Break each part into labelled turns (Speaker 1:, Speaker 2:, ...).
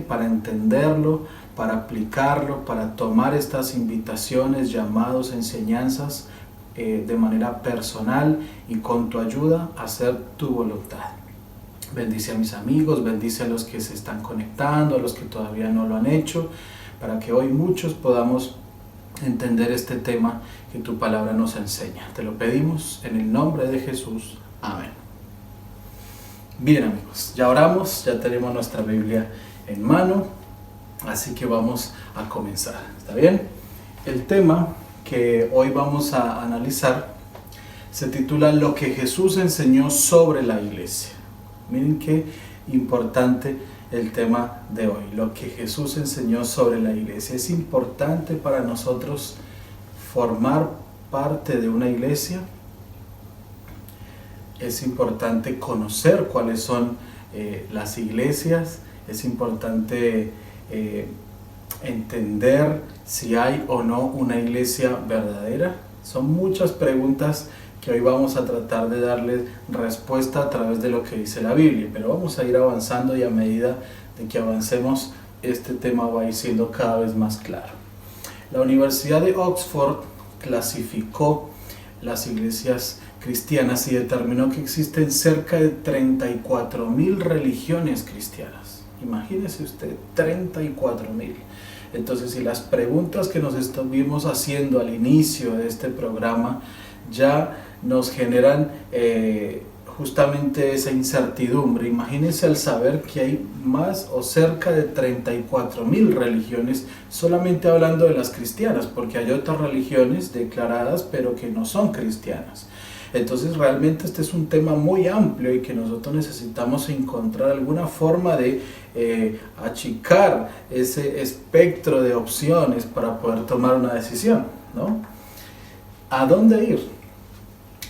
Speaker 1: para entenderlo, para aplicarlo, para tomar estas invitaciones, llamados, enseñanzas de manera personal y con tu ayuda hacer tu voluntad. Bendice a mis amigos, bendice a los que se están conectando, a los que todavía no lo han hecho, para que hoy muchos podamos entender este tema que tu palabra nos enseña. Te lo pedimos en el nombre de Jesús. Amén. Bien, amigos, ya oramos, ya tenemos nuestra Biblia en mano, así que vamos a comenzar. ¿Está bien? El tema que hoy vamos a analizar se titula Lo que Jesús enseñó sobre la iglesia. Miren qué importante el tema de hoy, lo que Jesús enseñó sobre la iglesia. Es importante para nosotros formar parte de una iglesia. Es importante conocer cuáles son las iglesias. Es importante entender si hay o no una iglesia verdadera. Son muchas preguntas que hoy vamos a tratar de darle respuesta a través de lo que dice la Biblia, pero vamos a ir avanzando y a medida de que avancemos este tema va a ir siendo cada vez más claro. La Universidad de Oxford clasificó las iglesias cristianas y determinó que existen cerca de 34.000 religiones cristianas. Imagínese usted, 34.000. Entonces, si las preguntas que nos estuvimos haciendo al inicio de este programa ya nos generan justamente esa incertidumbre, imagínense al saber que hay más o cerca de 34.000 religiones, solamente hablando de las cristianas, porque hay otras religiones declaradas pero que no son cristianas. Entonces realmente este es un tema muy amplio y que nosotros necesitamos encontrar alguna forma de achicar ese espectro de opciones para poder tomar una decisión, ¿no? ¿A dónde ir?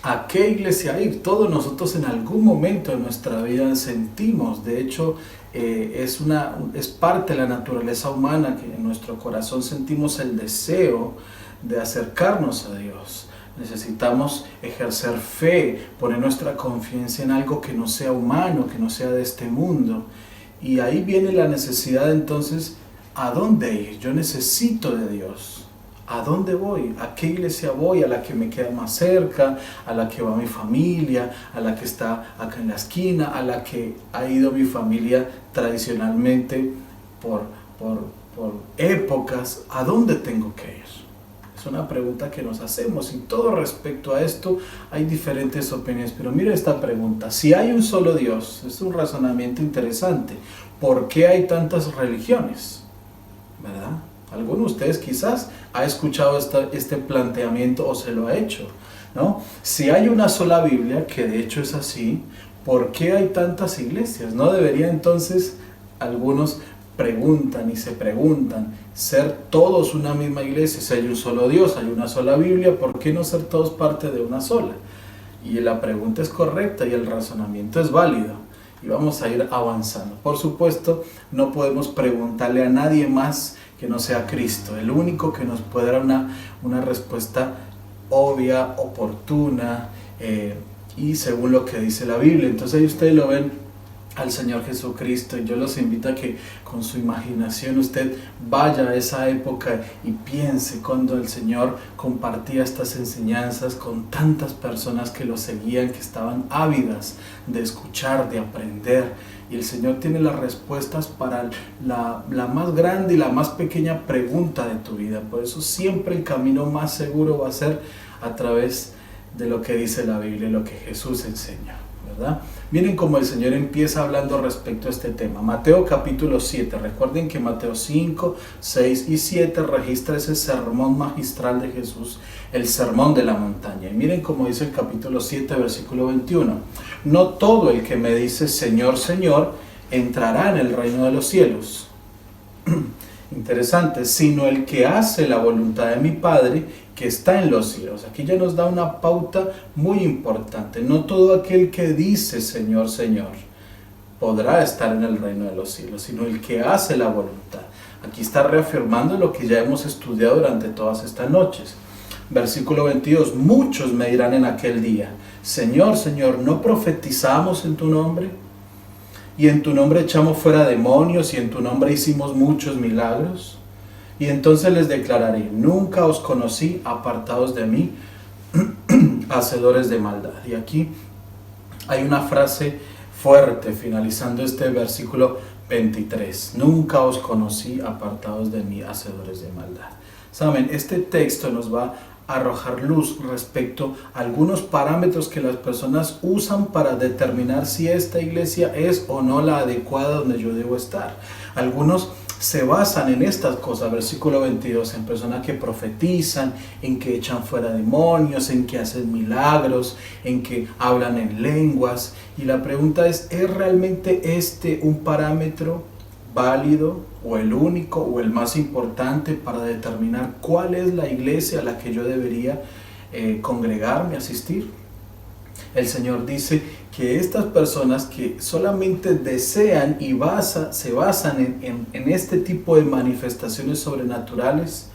Speaker 1: ¿A qué iglesia ir? Todos nosotros en algún momento de nuestra vida sentimos, de hecho es parte de la naturaleza humana que en nuestro corazón sentimos el deseo de acercarnos a Dios. Necesitamos ejercer fe, poner nuestra confianza en algo que no sea humano, que no sea de este mundo. Y ahí viene la necesidad entonces, ¿a dónde ir? Yo necesito de Dios. ¿A dónde voy? ¿A qué iglesia voy? ¿A la que me queda más cerca? ¿A la que va mi familia? ¿A la que está acá en la esquina? ¿A la que ha ido mi familia tradicionalmente por épocas? ¿A dónde tengo que ir? Es una pregunta que nos hacemos y todo respecto a esto hay diferentes opiniones. Pero mira esta pregunta, si hay un solo Dios, es un razonamiento interesante. ¿Por qué hay tantas religiones? ¿Verdad? Alguno de ustedes quizás ha escuchado este planteamiento o se lo ha hecho, ¿no? Si hay una sola Biblia, que de hecho es así, ¿por qué hay tantas iglesias? ¿No debería entonces, algunos preguntan y se preguntan, ser todos una misma iglesia? Si hay un solo Dios, hay una sola Biblia, ¿por qué no ser todos parte de una sola? Y la pregunta es correcta y el razonamiento es válido. Y vamos a ir avanzando. Por supuesto, no podemos preguntarle a nadie más que no sea Cristo, el único que nos puede dar una respuesta obvia, oportuna y según lo que dice la Biblia. Entonces ahí ustedes lo ven al Señor Jesucristo y yo los invito a que con su imaginación usted vaya a esa época y piense cuando el Señor compartía estas enseñanzas con tantas personas que lo seguían, que estaban ávidas de escuchar, de aprender. Y el Señor tiene las respuestas para la más grande y la más pequeña pregunta de tu vida. Por eso siempre el camino más seguro va a ser a través de lo que dice la Biblia, lo que Jesús enseña, ¿verdad? Miren cómo el Señor empieza hablando respecto a este tema. Mateo capítulo 7. Recuerden que Mateo 5, 6 y 7 registra ese sermón magistral de Jesús, el sermón de la montaña. Y miren cómo dice el capítulo 7, versículo 21. No todo el que me dice Señor, Señor, entrará en el reino de los cielos. Interesante, sino el que hace la voluntad de mi Padre que está en los cielos. Aquí ya nos da una pauta muy importante. No todo aquel que dice Señor, Señor podrá estar en el reino de los cielos, sino el que hace la voluntad. Aquí está reafirmando lo que ya hemos estudiado durante todas estas noches. Versículo 22, muchos me dirán en aquel día, Señor, Señor, ¿no profetizamos en tu nombre? y en tu nombre echamos fuera demonios, y en tu nombre hicimos muchos milagros. Y entonces les declararé: nunca os conocí, apartados de mí, hacedores de maldad. Y aquí hay una frase fuerte finalizando este versículo 23. Nunca os conocí, apartados de mí, hacedores de maldad. Saben, este texto nos va a arrojar luz respecto a algunos parámetros que las personas usan para determinar si esta iglesia es o no la adecuada donde yo debo estar. Algunos se basan en estas cosas, versículo 22, en personas que profetizan, en que echan fuera demonios, en que hacen milagros, en que hablan en lenguas. Y la pregunta ¿es realmente este un parámetro válido o el único o el más importante para determinar cuál es la iglesia a la que yo debería congregarme, asistir? El Señor dice que estas personas que solamente desean y se basan en este tipo de manifestaciones sobrenaturales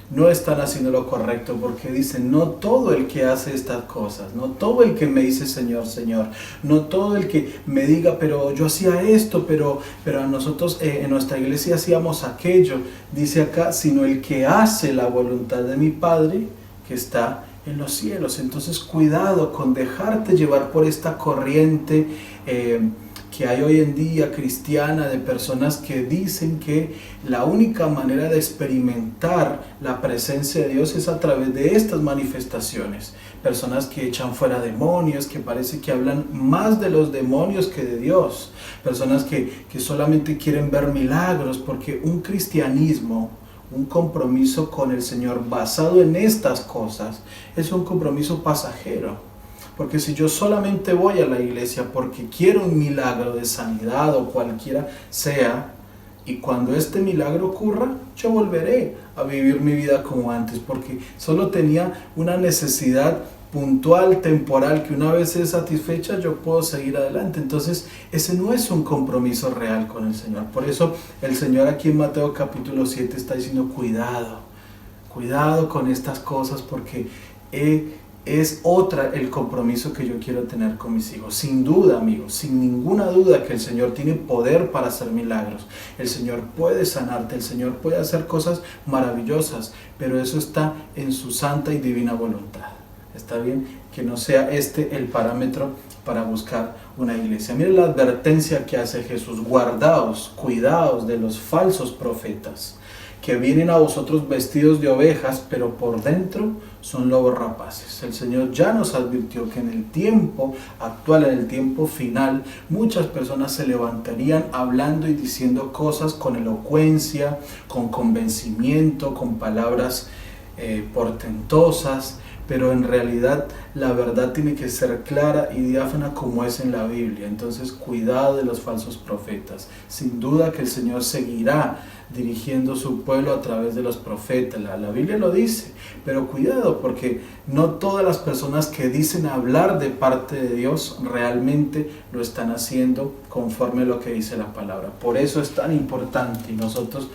Speaker 1: no están haciendo lo correcto, porque dicen: no todo el que hace estas cosas, no todo el que me dice Señor, Señor, no todo el que me diga pero yo hacía esto, pero a nosotros en nuestra iglesia hacíamos aquello, dice acá, sino el que hace la voluntad de mi Padre que está en los cielos. Entonces cuidado con dejarte llevar por esta corriente que hay hoy en día cristiana, de personas que dicen que la única manera de experimentar la presencia de Dios es a través de estas manifestaciones. Personas que echan fuera demonios, que parece que hablan más de los demonios que de Dios. Personas que solamente quieren ver milagros, porque un cristianismo, un compromiso con el Señor basado en estas cosas, es un compromiso pasajero. Porque si yo solamente voy a la iglesia porque quiero un milagro de sanidad o cualquiera sea, y cuando este milagro ocurra, yo volveré a vivir mi vida como antes, porque solo tenía una necesidad puntual, temporal, que una vez es satisfecha, yo puedo seguir adelante. Entonces, ese no es un compromiso real con el Señor. Por eso, el Señor aquí en Mateo capítulo 7 está diciendo: cuidado con estas cosas, porque es otra el compromiso que yo quiero tener con mis hijos. Sin duda, amigos, sin ninguna duda que el Señor tiene poder para hacer milagros. El Señor puede sanarte, el Señor puede hacer cosas maravillosas, pero eso está en su santa y divina voluntad. Está bien que no sea este el parámetro para buscar una iglesia. Miren la advertencia que hace Jesús: guardaos, cuidaos de los falsos profetas, que vienen a vosotros vestidos de ovejas, pero por dentro son lobos rapaces. El Señor ya nos advirtió que en el tiempo actual, en el tiempo final, muchas personas se levantarían hablando y diciendo cosas con elocuencia, con convencimiento, con palabras portentosas, pero en realidad la verdad tiene que ser clara y diáfana como es en la Biblia. Entonces cuidado de los falsos profetas. Sin duda que el Señor seguirá dirigiendo su pueblo a través de los profetas, la Biblia lo dice, pero cuidado, porque no todas las personas que dicen hablar de parte de Dios realmente lo están haciendo conforme a lo que dice la palabra. Por eso es tan importante, y nosotros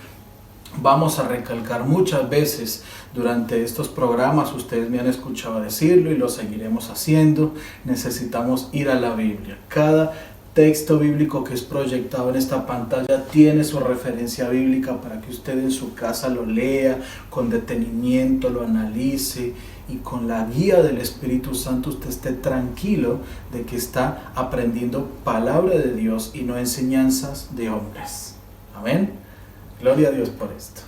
Speaker 1: vamos a recalcar muchas veces durante estos programas, ustedes me han escuchado decirlo y lo seguiremos haciendo: necesitamos ir a la Biblia. Cada texto bíblico que es proyectado en esta pantalla tiene su referencia bíblica para que usted en su casa lo lea con detenimiento, lo analice, y con la guía del Espíritu Santo usted esté tranquilo de que está aprendiendo palabra de Dios y no enseñanzas de hombres. Amén. Gloria a Dios por esto.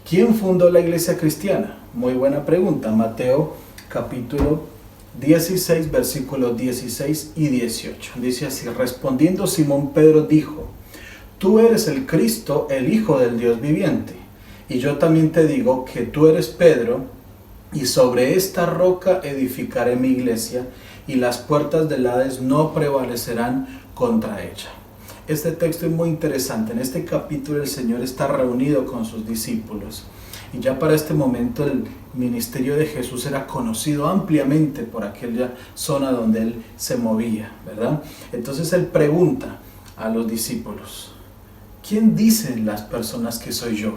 Speaker 1: ¿Quién fundó la iglesia cristiana? Muy buena pregunta. Mateo capítulo 16, versículos 16 y 18. Dice así: respondiendo Simón Pedro dijo: tú eres el Cristo, el Hijo del Dios viviente. Y yo también te digo que tú eres Pedro, y sobre esta roca edificaré mi iglesia, y las puertas del Hades no prevalecerán contra ella. Este texto es muy interesante. En este capítulo el Señor está reunido con sus discípulos, y ya para este momento el ministerio de Jesús era conocido ampliamente por aquella zona donde Él se movía, ¿verdad? Entonces Él pregunta a los discípulos: ¿quién dicen las personas que soy yo?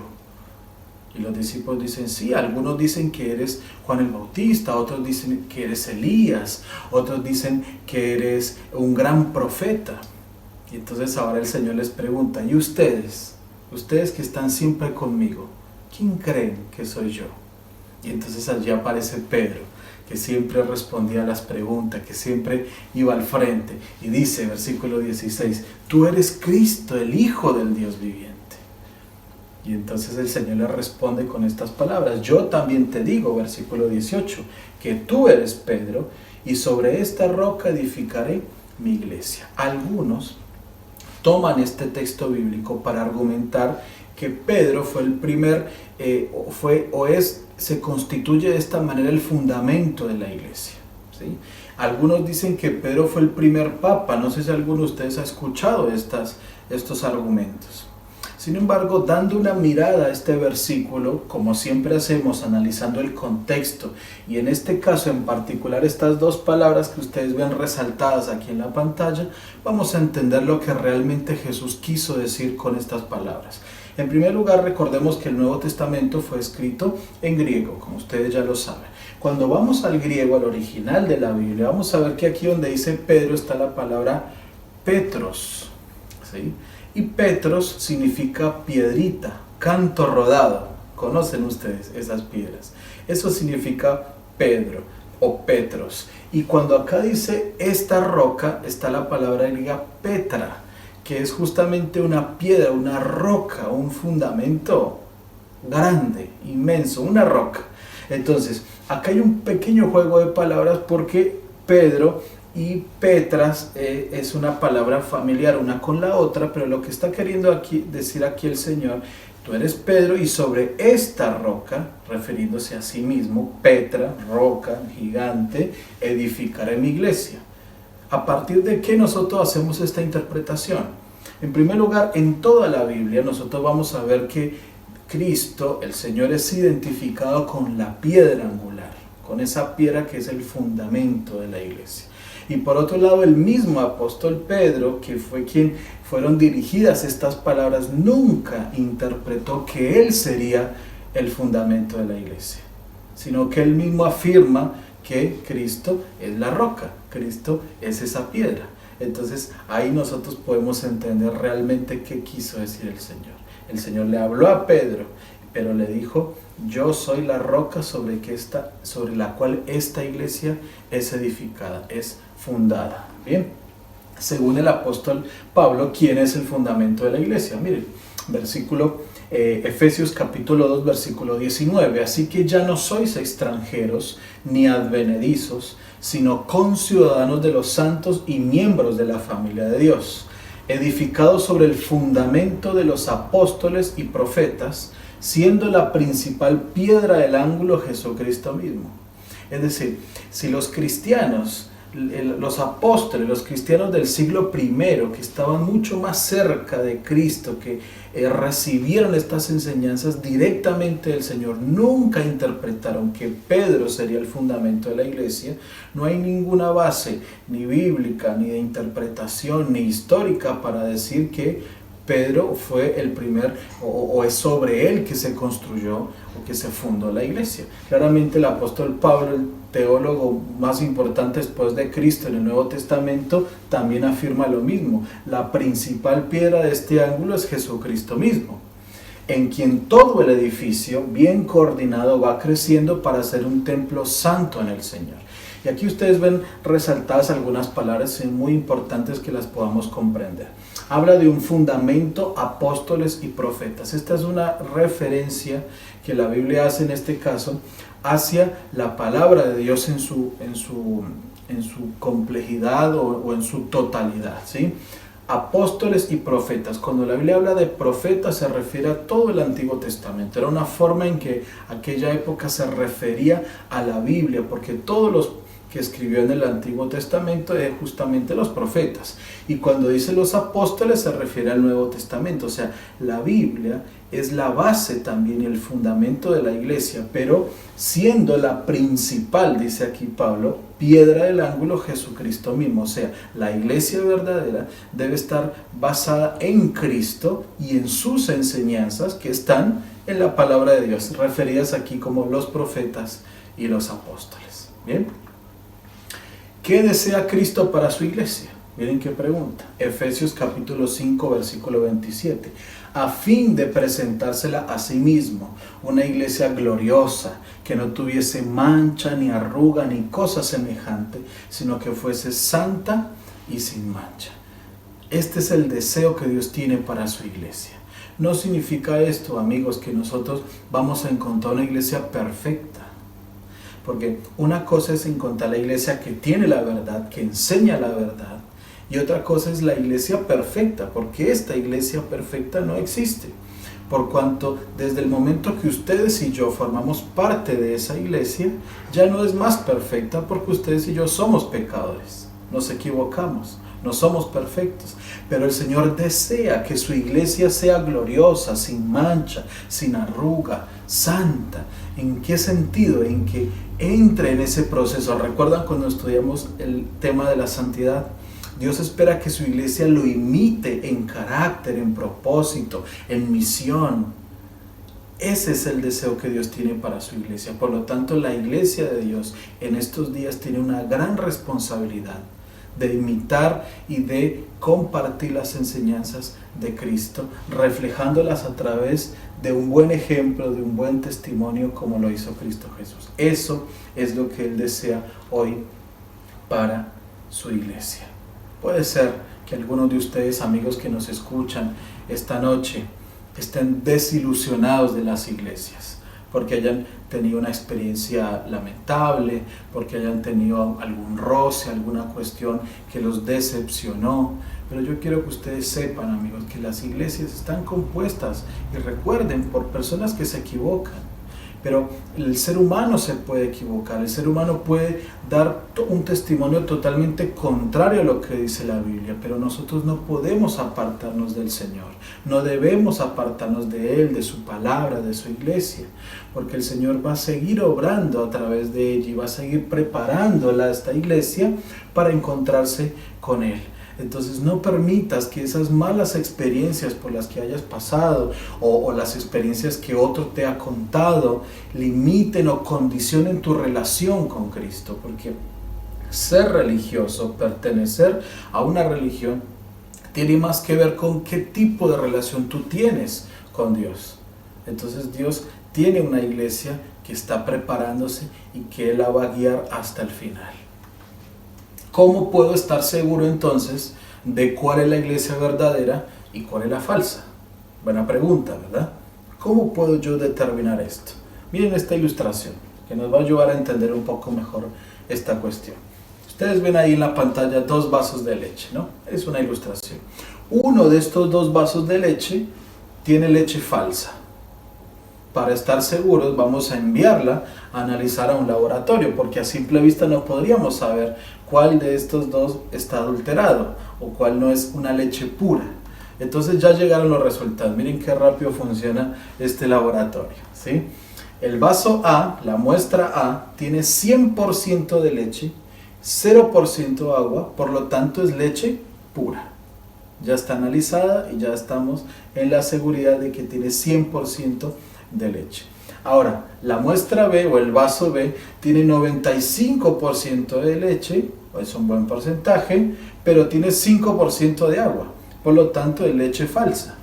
Speaker 1: Y los discípulos dicen: sí, algunos dicen que eres Juan el Bautista, otros dicen que eres Elías, otros dicen que eres un gran profeta. Y entonces ahora el Señor les pregunta, ¿y ustedes? Ustedes que están siempre conmigo, ¿quién creen que soy yo? Y entonces allí aparece Pedro, que siempre respondía a las preguntas, que siempre iba al frente. Y dice, versículo 16, tú eres Cristo, el Hijo del Dios viviente. Y entonces el Señor le responde con estas palabras, yo también te digo, versículo 18, que tú eres Pedro, y sobre esta roca edificaré mi iglesia. Algunos toman este texto bíblico para argumentar que Pedro fue el primer, se constituye de esta manera el fundamento de la iglesia, ¿sí? Algunos dicen que Pedro fue el primer papa, no sé si alguno de ustedes ha escuchado estos argumentos. Sin embargo, dando una mirada a este versículo, como siempre hacemos, analizando el contexto, y en este caso en particular estas dos palabras que ustedes ven resaltadas aquí en la pantalla, vamos a entender lo que realmente Jesús quiso decir con estas palabras. En primer lugar, recordemos que el Nuevo Testamento fue escrito en griego, como ustedes ya lo saben. Cuando vamos al griego, al original de la Biblia, vamos a ver que aquí donde dice Pedro está la palabra Petros, ¿sí? Y Petros significa piedrita, canto rodado. ¿Conocen ustedes esas piedras? Eso significa Pedro o Petros. Y cuando acá dice esta roca, está la palabra griega Petra, que es justamente una piedra, una roca, un fundamento grande, inmenso, una roca. Entonces, acá hay un pequeño juego de palabras porque Pedro y Petras es una palabra familiar una con la otra, pero lo que está queriendo decir aquí el Señor, tú eres Pedro y sobre esta roca, refiriéndose a sí mismo, Petra, roca, gigante, edificaré mi iglesia. ¿A partir de qué nosotros hacemos esta interpretación? En primer lugar, en toda la Biblia nosotros vamos a ver que Cristo, el Señor, es identificado con la piedra angular, con esa piedra que es el fundamento de la iglesia. Y por otro lado, el mismo apóstol Pedro, que fue quien fueron dirigidas estas palabras, nunca interpretó que él sería el fundamento de la iglesia, sino que él mismo afirma que Cristo es la roca, Cristo es esa piedra. Entonces ahí nosotros podemos entender realmente qué quiso decir el Señor. El Señor le habló a Pedro, pero le dijo, yo soy la roca sobre la cual esta iglesia es edificada, es fundada. Bien, según el apóstol Pablo, ¿quién es el fundamento de la iglesia? Miren, Efesios capítulo 2, versículo 19. Así que ya no sois extranjeros ni advenedizos, sino conciudadanos de los santos y miembros de la familia de Dios, edificados sobre el fundamento de los apóstoles y profetas, siendo la principal piedra del ángulo Jesucristo mismo. Es decir, si los cristianos, los apóstoles, los cristianos del siglo I, que estaban mucho más cerca de Cristo, que recibieron estas enseñanzas directamente del Señor, nunca interpretaron que Pedro sería el fundamento de la iglesia, no hay ninguna base, ni bíblica, ni de interpretación, ni histórica para decir que Pedro fue el primer, o es sobre él que se construyó o que se fundó la iglesia. Claramente el apóstol Pablo, el teólogo más importante después de Cristo en el Nuevo Testamento, también afirma lo mismo. La principal piedra de este ángulo es Jesucristo mismo, en quien todo el edificio, bien coordinado, va creciendo para ser un templo santo en el Señor. Y aquí ustedes ven resaltadas algunas palabras muy importantes que las podamos comprender. Habla de un fundamento, apóstoles y profetas. Esta es una referencia que la Biblia hace en este caso hacia la palabra de Dios en su complejidad o en su totalidad, ¿sí? Apóstoles y profetas. Cuando la Biblia habla de profetas se refiere a todo el Antiguo Testamento. Era una forma en que aquella época se refería a la Biblia, porque todos los que escribió en el Antiguo Testamento es justamente los profetas. Y cuando dice los apóstoles se refiere al Nuevo Testamento. O sea, la Biblia es la base también y el fundamento de la iglesia, pero siendo la principal, dice aquí Pablo, piedra del ángulo Jesucristo mismo. O sea, la iglesia verdadera debe estar basada en Cristo y en sus enseñanzas que están en la palabra de Dios, referidas aquí como los profetas y los apóstoles. Bien. ¿Qué desea Cristo para su iglesia? Miren qué pregunta. Efesios capítulo 5, versículo 27. A fin de presentársela a sí mismo, una iglesia gloriosa, que no tuviese mancha, ni arruga, ni cosa semejante, sino que fuese santa y sin mancha. Este es el deseo que Dios tiene para su iglesia. No significa esto, amigos, que nosotros vamos a encontrar una iglesia perfecta. Porque una cosa es encontrar la iglesia que tiene la verdad, que enseña la verdad, y otra cosa es la iglesia perfecta, porque esta iglesia perfecta no existe. Por cuanto desde el momento que ustedes y yo formamos parte de esa iglesia, ya no es más perfecta, porque ustedes y yo somos pecadores, nos equivocamos, no somos perfectos. Pero el Señor desea que su iglesia sea gloriosa, sin mancha, sin arruga, santa. ¿En qué sentido? En que entre en ese proceso. ¿Recuerdan cuando estudiamos el tema de la santidad? Dios espera que su iglesia lo imite en carácter, en propósito, en misión. Ese es el deseo que Dios tiene para su iglesia. Por lo tanto, la iglesia de Dios en estos días tiene una gran responsabilidad de imitar y de compartir las enseñanzas de Cristo, reflejándolas a través de un buen ejemplo, de un buen testimonio, como lo hizo Cristo Jesús. Eso es lo que Él desea hoy para su iglesia. Puede ser que algunos de ustedes, amigos que nos escuchan esta noche, estén desilusionados de las iglesias, porque hayan tenido una experiencia lamentable, porque hayan tenido algún roce, alguna cuestión que los decepcionó. Pero yo quiero que ustedes sepan, amigos, que las iglesias están compuestas, y recuerden, por personas que se equivocan. Pero el ser humano se puede equivocar, el ser humano puede dar un testimonio totalmente contrario a lo que dice la Biblia, pero nosotros no podemos apartarnos del Señor, no debemos apartarnos de Él, de su palabra, de su iglesia, porque el Señor va a seguir obrando a través de ella y va a seguir preparándola a esta iglesia para encontrarse con Él. Entonces no permitas que esas malas experiencias por las que hayas pasado o las experiencias que otro te ha contado limiten o condicionen tu relación con Cristo, porque ser religioso, pertenecer a una religión, tiene más que ver con qué tipo de relación tú tienes con Dios. Entonces Dios tiene una iglesia que está preparándose y que Él la va a guiar hasta el final. ¿Cómo puedo estar seguro entonces de cuál es la iglesia verdadera y cuál es la falsa? Buena pregunta, ¿verdad? ¿Cómo puedo yo determinar esto? Miren esta ilustración que nos va a ayudar a entender un poco mejor esta cuestión. Ustedes ven ahí en la pantalla 2 vasos de leche, ¿no? Es una ilustración. Uno de estos 2 vasos de leche tiene leche falsa. Para estar seguros vamos a enviarla a analizar a un laboratorio, porque a simple vista no podríamos saber cuál de estos 2 está adulterado o cuál no es una leche pura. Entonces ya llegaron los resultados. Miren qué rápido funciona este laboratorio, ¿sí? El vaso A, la muestra A, tiene 100% de leche, 0% agua, por lo tanto es leche pura. Ya está analizada y ya estamos en la seguridad de que tiene 100% de leche. Ahora, la muestra B o el vaso B tiene 95% de leche, es un buen porcentaje, pero tiene 5% de agua, por lo tanto es leche falsa.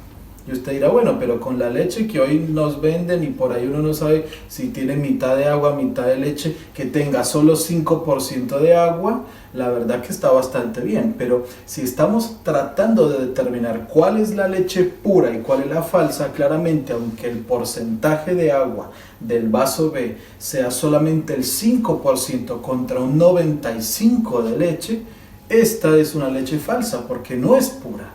Speaker 1: Y usted dirá, bueno, pero con la leche que hoy nos venden y por ahí uno no sabe si tiene mitad de agua, mitad de leche, que tenga solo 5% de agua, la verdad que está bastante bien. Pero si estamos tratando de determinar cuál es la leche pura y cuál es la falsa, claramente, aunque el porcentaje de agua del vaso B sea solamente el 5% contra un 95% de leche, esta es una leche falsa porque no es pura.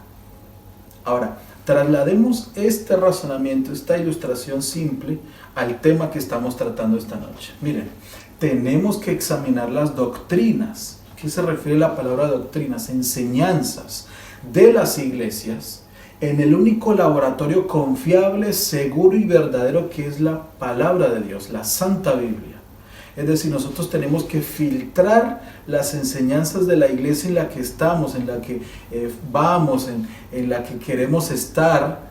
Speaker 1: Ahora, traslademos este razonamiento, esta ilustración simple, al tema que estamos tratando esta noche. Miren, tenemos que examinar las doctrinas. ¿A qué se refiere la palabra doctrinas? Enseñanzas de las iglesias en el único laboratorio confiable, seguro y verdadero que es la palabra de Dios, la Santa Biblia. Es decir, nosotros tenemos que filtrar las enseñanzas de la iglesia en la que estamos, en la que vamos, en la que queremos estar,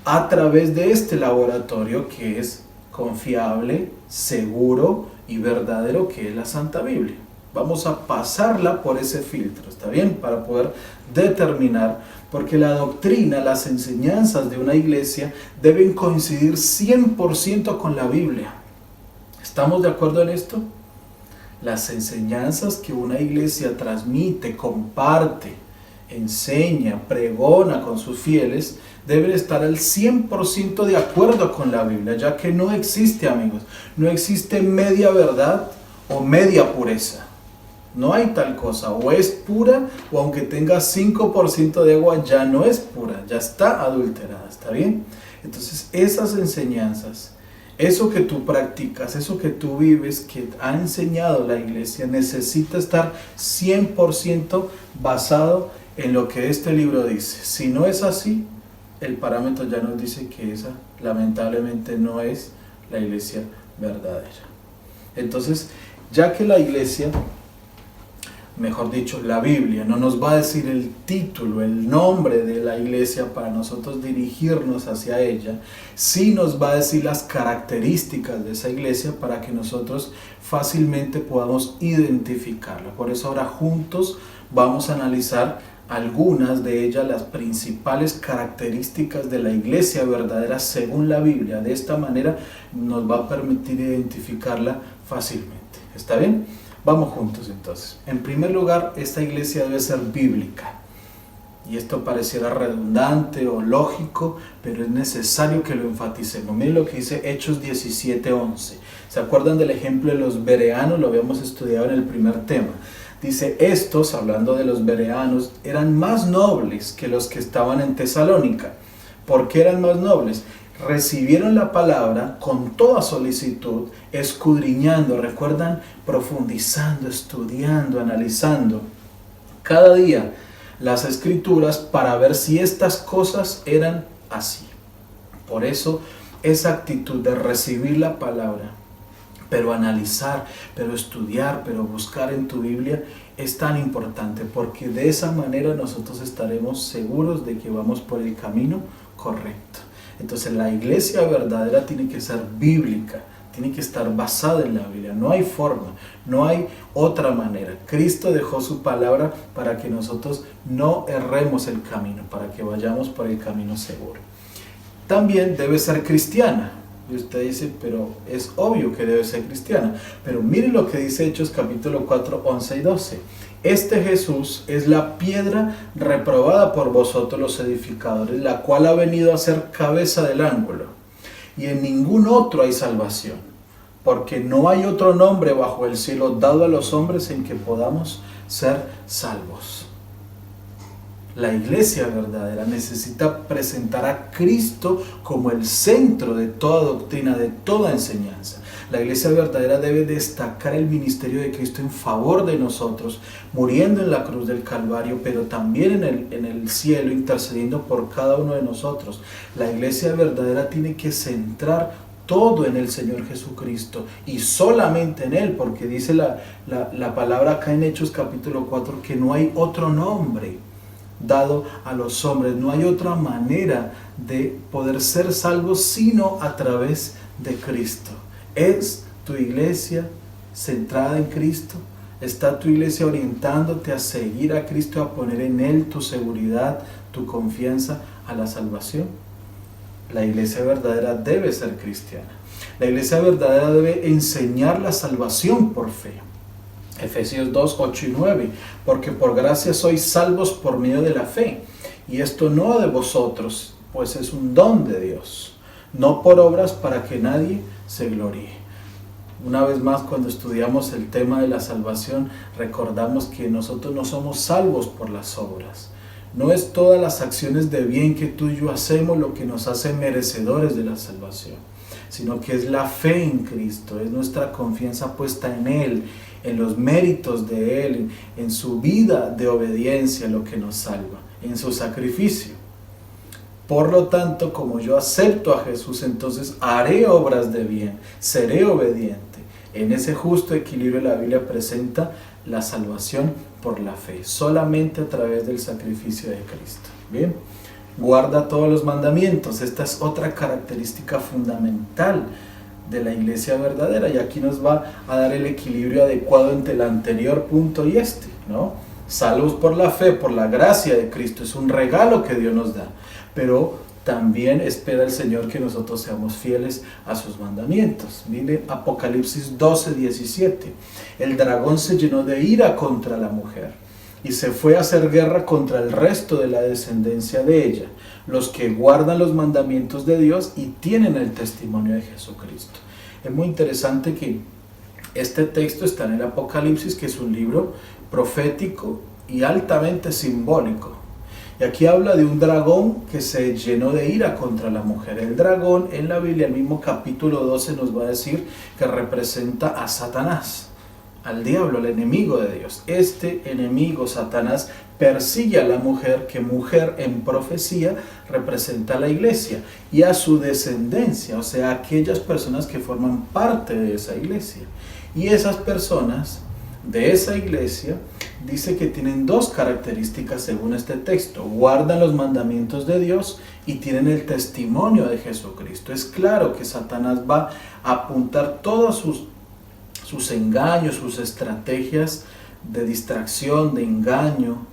Speaker 1: a través de este laboratorio que es confiable, seguro y verdadero, que es la Santa Biblia. Vamos a pasarla por ese filtro, ¿está bien? Para poder determinar, porque la doctrina, las enseñanzas de una iglesia deben coincidir 100% con la Biblia. ¿Estamos de acuerdo en esto? Las enseñanzas que una iglesia transmite, comparte, enseña, pregona con sus fieles, deben estar al 100% de acuerdo con la Biblia, ya que no existe, amigos, no existe media verdad o media pureza. No hay tal cosa, o es pura, o aunque tenga 5% de agua, ya no es pura, ya está adulterada, ¿está bien? Entonces esas enseñanzas, eso que tú practicas, eso que tú vives, que ha enseñado la iglesia, necesita estar 100% basado en lo que este libro dice. Si no es así, el parámetro ya nos dice que esa lamentablemente no es la iglesia verdadera. Entonces, ya que la iglesia, mejor dicho, la Biblia no nos va a decir el título, el nombre de la iglesia para nosotros dirigirnos hacia ella, sí nos va a decir las características de esa iglesia para que nosotros fácilmente podamos identificarla. Por eso ahora juntos vamos a analizar algunas de ellas, las principales características de la iglesia verdadera según la Biblia. De esta manera nos va a permitir identificarla fácilmente. ¿Está bien? Vamos juntos entonces. En primer lugar, esta iglesia debe ser bíblica. Y esto pareciera redundante o lógico, pero es necesario que lo enfaticemos. Miren lo que dice Hechos 17:11. ¿Se acuerdan del ejemplo de los bereanos? Lo habíamos estudiado en el primer tema. Dice, estos, hablando de los bereanos, eran más nobles que los que estaban en Tesalónica. ¿Por qué eran más nobles? Recibieron la palabra con toda solicitud, escudriñando, recuerdan, profundizando, estudiando, analizando cada día las escrituras para ver si estas cosas eran así. Por eso esa actitud de recibir la palabra, pero analizar, pero estudiar, pero buscar en tu Biblia es tan importante, porque de esa manera nosotros estaremos seguros de que vamos por el camino correcto. Entonces la iglesia verdadera tiene que ser bíblica, tiene que estar basada en la Biblia. No hay forma, no hay otra manera. Cristo dejó su palabra para que nosotros no erremos el camino, para que vayamos por el camino seguro. También debe ser cristiana. Y usted dice, pero es obvio que debe ser cristiana. Pero mire lo que dice Hechos capítulo 4, 11 y 12. Este Jesús es la piedra reprobada por vosotros los edificadores, la cual ha venido a ser cabeza del ángulo. Y en ningún otro hay salvación, porque no hay otro nombre bajo el cielo dado a los hombres en que podamos ser salvos. La iglesia verdadera necesita presentar a Cristo como el centro de toda doctrina, de toda enseñanza. La iglesia verdadera debe destacar el ministerio de Cristo en favor de nosotros, muriendo en la cruz del Calvario, pero también en el cielo, intercediendo por cada uno de nosotros. La iglesia verdadera tiene que centrar todo en el Señor Jesucristo y solamente en Él, porque dice la palabra acá en Hechos capítulo 4 que no hay otro nombre dado a los hombres, no hay otra manera de poder ser salvos sino a través de Cristo. ¿Es tu iglesia centrada en Cristo? ¿Está tu iglesia orientándote a seguir a Cristo, a poner en Él tu seguridad, tu confianza a la salvación? La iglesia verdadera debe ser cristiana. La iglesia verdadera debe enseñar la salvación por fe. Efesios 2, 8 y 9, porque por gracia sois salvos por medio de la fe, y esto no de vosotros, pues es un don de Dios, no por obras para que nadie se gloríe. Una vez más, cuando estudiamos el tema de la salvación, recordamos que nosotros no somos salvos por las obras. No es todas las acciones de bien que tú y yo hacemos lo que nos hace merecedores de la salvación, sino que es la fe en Cristo, es nuestra confianza puesta en Él, en los méritos de Él, en su vida de obediencia lo que nos salva, en su sacrificio. Por lo tanto, como yo acepto a Jesús, entonces haré obras de bien, seré obediente. En ese justo equilibrio la Biblia presenta la salvación por la fe, solamente a través del sacrificio de Cristo. Bien, guarda todos los mandamientos. Esta es otra característica fundamental de la iglesia verdadera. Y aquí nos va a dar el equilibrio adecuado entre el anterior punto y este, ¿no? Salvos por la fe, por la gracia de Cristo, es un regalo que Dios nos da, pero también espera el Señor que nosotros seamos fieles a sus mandamientos. Miren Apocalipsis 12:17. El dragón se llenó de ira contra la mujer y se fue a hacer guerra contra el resto de la descendencia de ella, los que guardan los mandamientos de Dios y tienen el testimonio de Jesucristo. Es muy interesante que este texto está en el Apocalipsis, que es un libro profético y altamente simbólico. Y aquí habla de un dragón que se llenó de ira contra la mujer. El dragón en la Biblia, el mismo capítulo 12, nos va a decir que representa a Satanás, al diablo, al enemigo de Dios. Este enemigo, Satanás, persigue a la mujer, que mujer en profecía representa a la iglesia y a su descendencia, o sea, aquellas personas que forman parte de esa iglesia. Y esas personas de esa iglesia dice que tienen dos características según este texto: guardan los mandamientos de Dios y tienen el testimonio de Jesucristo. Es claro que Satanás va a apuntar todos sus engaños, sus estrategias de distracción, de engaño,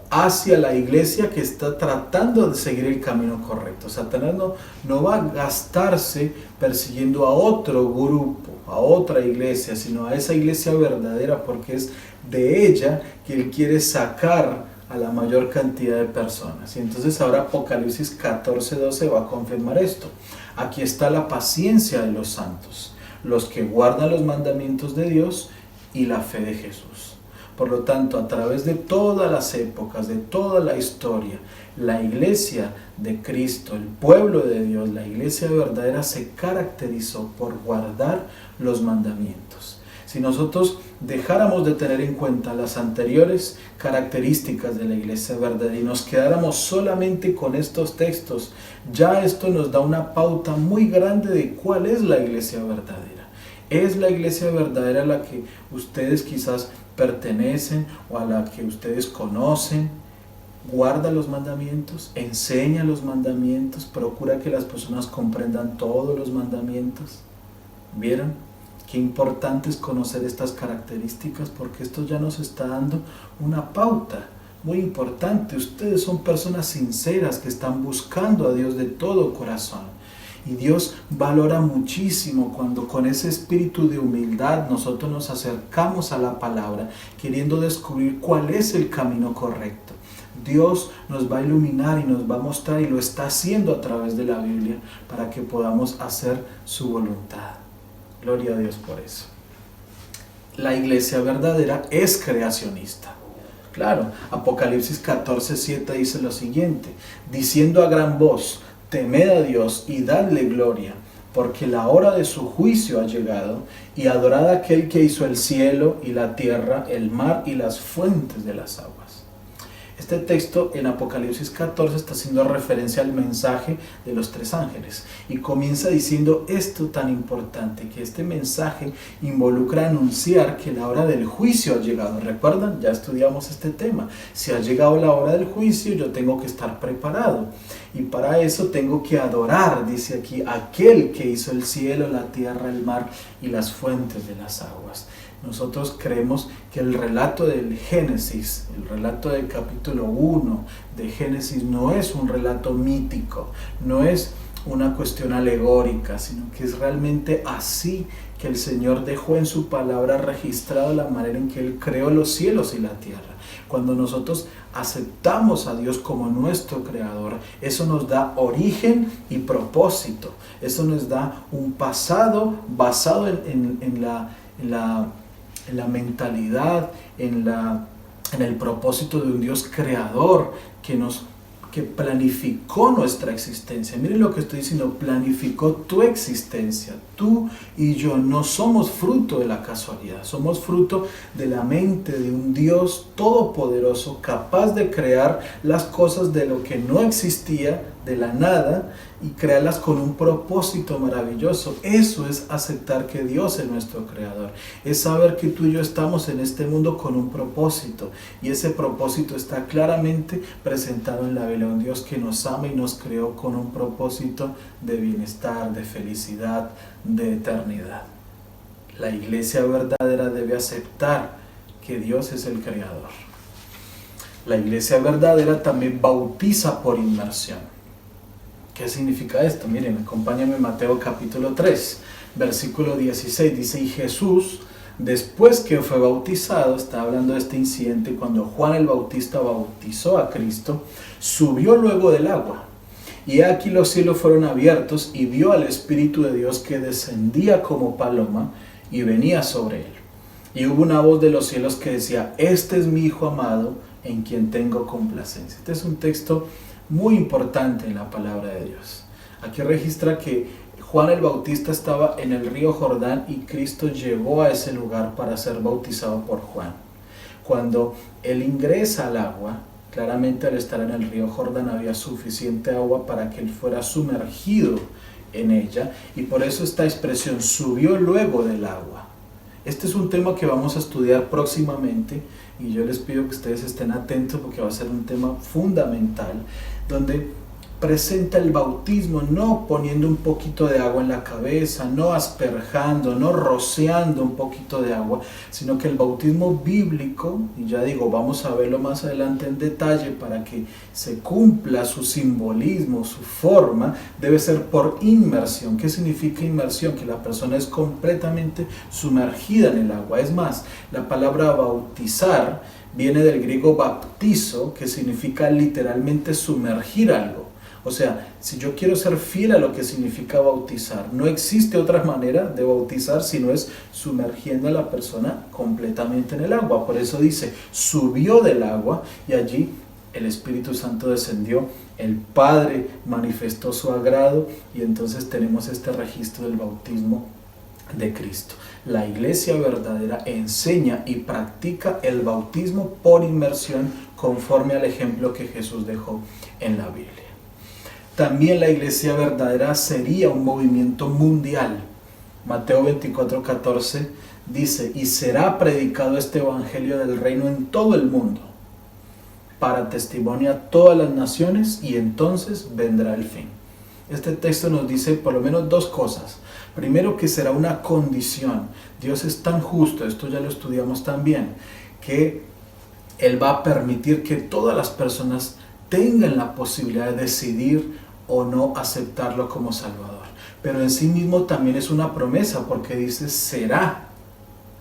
Speaker 1: hacia la iglesia que está tratando de seguir el camino correcto. Satanás no va a gastarse persiguiendo a otro grupo, a otra iglesia, sino a esa iglesia verdadera, porque es de ella que él quiere sacar a la mayor cantidad de personas. Y entonces ahora Apocalipsis 14:12 va a confirmar esto. Aquí está la paciencia de los santos, los que guardan los mandamientos de Dios y la fe de Jesús. Por lo tanto, a través de todas las épocas, de toda la historia, la iglesia de Cristo, el pueblo de Dios, la iglesia verdadera se caracterizó por guardar los mandamientos. Si nosotros dejáramos de tener en cuenta las anteriores características de la iglesia verdadera y nos quedáramos solamente con estos textos, ya esto nos da una pauta muy grande de cuál es la iglesia verdadera. Es la iglesia verdadera a la que ustedes quizás pertenecen o a la que ustedes conocen. Guarda los mandamientos, enseña los mandamientos, procura que las personas comprendan todos los mandamientos. ¿Vieron? Qué importante es conocer estas características, porque esto ya nos está dando una pauta muy importante. Ustedes son personas sinceras que están buscando a Dios de todo corazón. Y Dios valora muchísimo cuando con ese espíritu de humildad nosotros nos acercamos a la palabra, queriendo descubrir cuál es el camino correcto. Dios nos va a iluminar y nos va a mostrar, y lo está haciendo a través de la Biblia, para que podamos hacer su voluntad. Gloria a Dios por eso. La iglesia verdadera es creacionista. Claro, Apocalipsis 14:7 dice lo siguiente: diciendo a gran voz, temed a Dios y dadle gloria, porque la hora de su juicio ha llegado, y adorad a aquel que hizo el cielo y la tierra, el mar y las fuentes de las aguas. Este texto en Apocalipsis 14 está haciendo referencia al mensaje de los tres ángeles, y comienza diciendo esto tan importante, que este mensaje involucra anunciar que la hora del juicio ha llegado. ¿Recuerdan? Ya estudiamos este tema. Si ha llegado la hora del juicio, yo tengo que estar preparado, y para eso tengo que adorar, dice aquí, aquel que hizo el cielo, la tierra, el mar y las fuentes de las aguas. Nosotros creemos que el relato del Génesis, el relato del capítulo 1 de Génesis, no es un relato mítico, no es una cuestión alegórica, sino que es realmente así que el Señor dejó en su palabra registrado la manera en que Él creó los cielos y la tierra. Cuando nosotros aceptamos a Dios como nuestro creador, eso nos da origen y propósito. Eso nos da un pasado basado en la mentalidad, en el propósito de un Dios creador que planificó nuestra existencia. Miren lo que estoy diciendo: planificó tu existencia. Tú y yo no somos fruto de la casualidad, somos fruto de la mente de un Dios todopoderoso, capaz de crear las cosas de lo que no existía, de la nada y crearlas con un propósito maravilloso. Eso es aceptar que Dios es nuestro creador. Es saber que tú y yo estamos en este mundo con un propósito, y ese propósito está claramente presentado en la Biblia. Un Dios que nos ama y nos creó con un propósito de bienestar, de felicidad, de eternidad. La iglesia verdadera debe aceptar que Dios es el creador. La iglesia verdadera también bautiza por inmersión. ¿Qué significa esto? Miren, acompáñenme, Mateo capítulo 3, versículo 16. Dice: y Jesús, después que fue bautizado, está hablando de este incidente cuando Juan el Bautista bautizó a Cristo, subió luego del agua. Y aquí los cielos fueron abiertos, y vio al Espíritu de Dios que descendía como paloma y venía sobre él. Y hubo una voz de los cielos que decía: este es mi Hijo amado, en quien tengo complacencia. Este es un texto muy importante en la palabra de Dios. Aquí registra que Juan el Bautista estaba en el río Jordán y Cristo llegó a ese lugar para ser bautizado por Juan. Cuando él ingresa al agua, claramente al estar en el río Jordán había suficiente agua para que él fuera sumergido en ella, y por eso esta expresión, subió luego del agua. Este es un tema que vamos a estudiar próximamente, y yo les pido que ustedes estén atentos porque va a ser un tema fundamental, donde presenta el bautismo no poniendo un poquito de agua en la cabeza, no asperjando, no rociando un poquito de agua, sino que el bautismo bíblico, y ya digo, vamos a verlo más adelante en detalle para que se cumpla su simbolismo, su forma, debe ser por inmersión. ¿Qué significa inmersión? Que la persona es completamente sumergida en el agua. Es más, la palabra bautizar viene del griego baptizo, que significa literalmente sumergir algo. O sea, si yo quiero ser fiel a lo que significa bautizar, no existe otra manera de bautizar sino es sumergiendo a la persona completamente en el agua. Por eso dice, subió del agua, y allí el Espíritu Santo descendió, el Padre manifestó su agrado, y entonces tenemos este registro del bautismo de Cristo. La iglesia verdadera enseña y practica el bautismo por inmersión conforme al ejemplo que Jesús dejó en la Biblia. También la iglesia verdadera sería un movimiento mundial. Mateo 24:14 dice: y será predicado este evangelio del reino en todo el mundo, para testimonio a todas las naciones, y entonces vendrá el fin. Este texto nos dice por lo menos dos cosas. Primero, que será una condición. Dios es tan justo, esto ya lo estudiamos también, que Él va a permitir que todas las personas tengan la posibilidad de decidir o no aceptarlo como Salvador. Pero en sí mismo también es una promesa, porque dice será.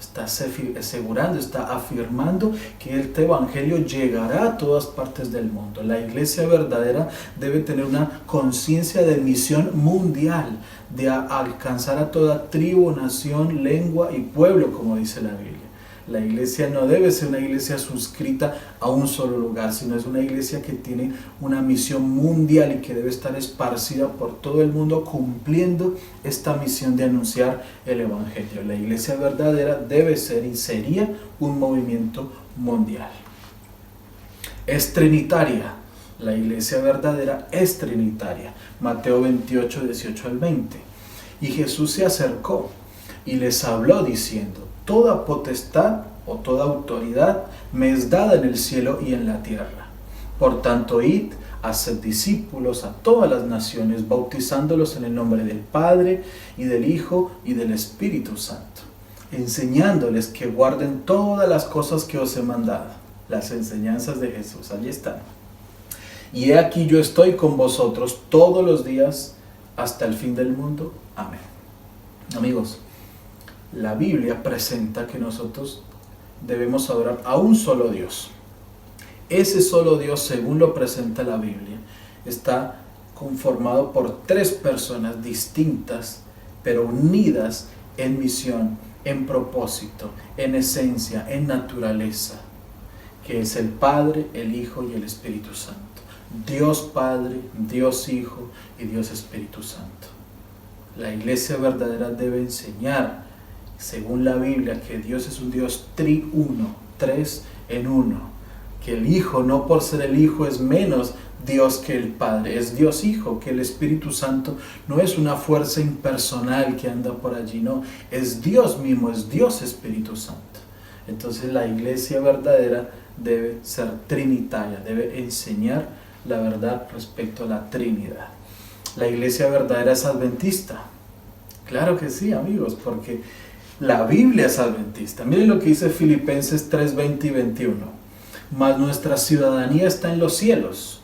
Speaker 1: Está asegurando, está afirmando que este evangelio llegará a todas partes del mundo. La iglesia verdadera debe tener una conciencia de misión mundial, de alcanzar a toda tribu, nación, lengua y pueblo, como dice la Biblia. La iglesia no debe ser una iglesia suscrita a un solo lugar, sino es una iglesia que tiene una misión mundial y que debe estar esparcida por todo el mundo, cumpliendo esta misión de anunciar el evangelio. La iglesia verdadera debe ser y sería un movimiento mundial. Es trinitaria. La iglesia verdadera es trinitaria. Mateo 28, 18 al 20. Y Jesús se acercó y les habló diciendo: toda potestad o toda autoridad me es dada en el cielo y en la tierra. Por tanto, id, haced discípulos a todas las naciones, bautizándolos en el nombre del Padre, y del Hijo, y del Espíritu Santo, enseñándoles que guarden todas las cosas que os he mandado. Las enseñanzas de Jesús, allí están. Y he aquí, yo estoy con vosotros todos los días hasta el fin del mundo. Amén. Amigos, la Biblia presenta que nosotros debemos adorar a un solo Dios. Ese solo Dios, según lo presenta la Biblia, está conformado por tres personas distintas, pero unidas en misión, en propósito, en esencia, en naturaleza, que es el Padre, el Hijo y el Espíritu Santo. Dios Padre, Dios Hijo y Dios Espíritu Santo. La iglesia verdadera debe enseñar, según la Biblia, que Dios es un Dios triuno, tres en uno, que el Hijo, no por ser el Hijo, es menos Dios que el Padre, es Dios Hijo, que el Espíritu Santo no es una fuerza impersonal que anda por allí, no, es Dios mismo, es Dios Espíritu Santo. Entonces la iglesia verdadera debe ser trinitaria, debe enseñar la verdad respecto a la Trinidad. La iglesia verdadera es adventista. Claro que sí, amigos, porque la Biblia es adventista. Miren lo que dice Filipenses 3, 20 y 21. Mas nuestra ciudadanía está en los cielos,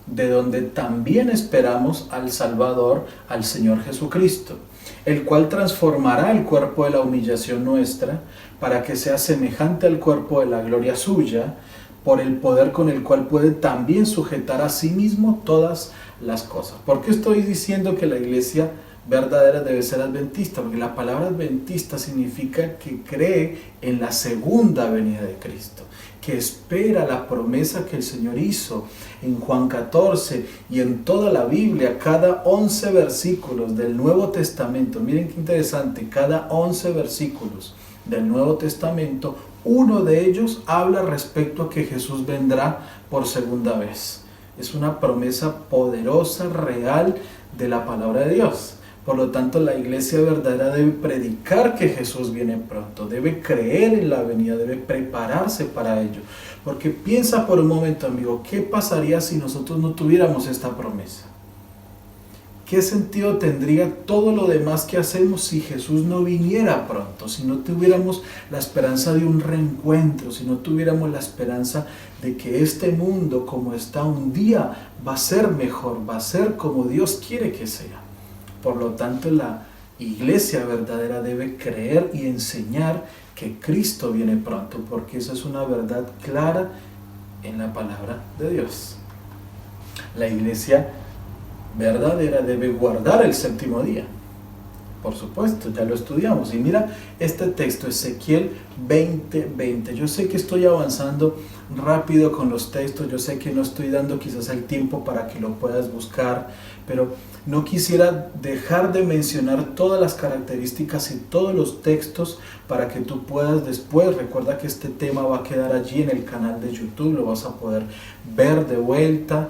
Speaker 1: de donde también esperamos al Salvador, al Señor Jesucristo, el cual transformará el cuerpo de la humillación nuestra, para que sea semejante al cuerpo de la gloria suya, por el poder con el cual puede también sujetar a sí mismo todas las cosas. ¿Por qué estoy diciendo que la iglesia verdadera debe ser adventista? Porque la palabra adventista significa que cree en la segunda venida de Cristo, que espera la promesa que el Señor hizo en Juan 14 y en toda la Biblia, cada 11 versículos del Nuevo Testamento. Miren qué interesante, cada 11 versículos del Nuevo Testamento, uno de ellos habla respecto a que Jesús vendrá por segunda vez. Es una promesa poderosa, real de la palabra de Dios. Por lo tanto, la iglesia verdadera debe predicar que Jesús viene pronto, debe creer en la venida, debe prepararse para ello. Porque piensa por un momento, amigo, ¿qué pasaría si nosotros no tuviéramos esta promesa? ¿Qué sentido tendría todo lo demás que hacemos si Jesús no viniera pronto? Si no tuviéramos la esperanza de un reencuentro, si no tuviéramos la esperanza de que este mundo como está un día va a ser mejor, va a ser como Dios quiere que sea. Por lo tanto, la iglesia verdadera debe creer y enseñar que Cristo viene pronto, porque esa es una verdad clara en la palabra de Dios. La iglesia verdadera debe guardar el séptimo día. Por supuesto, ya lo estudiamos. Y mira este texto, Ezequiel 20:20. Yo sé que estoy avanzando rápido con los textos, yo sé que no estoy dando quizás el tiempo para que lo puedas buscar, pero no quisiera dejar de mencionar todas las características y todos los textos para que tú puedas después, recuerda que este tema va a quedar allí en el canal de YouTube, lo vas a poder ver de vuelta,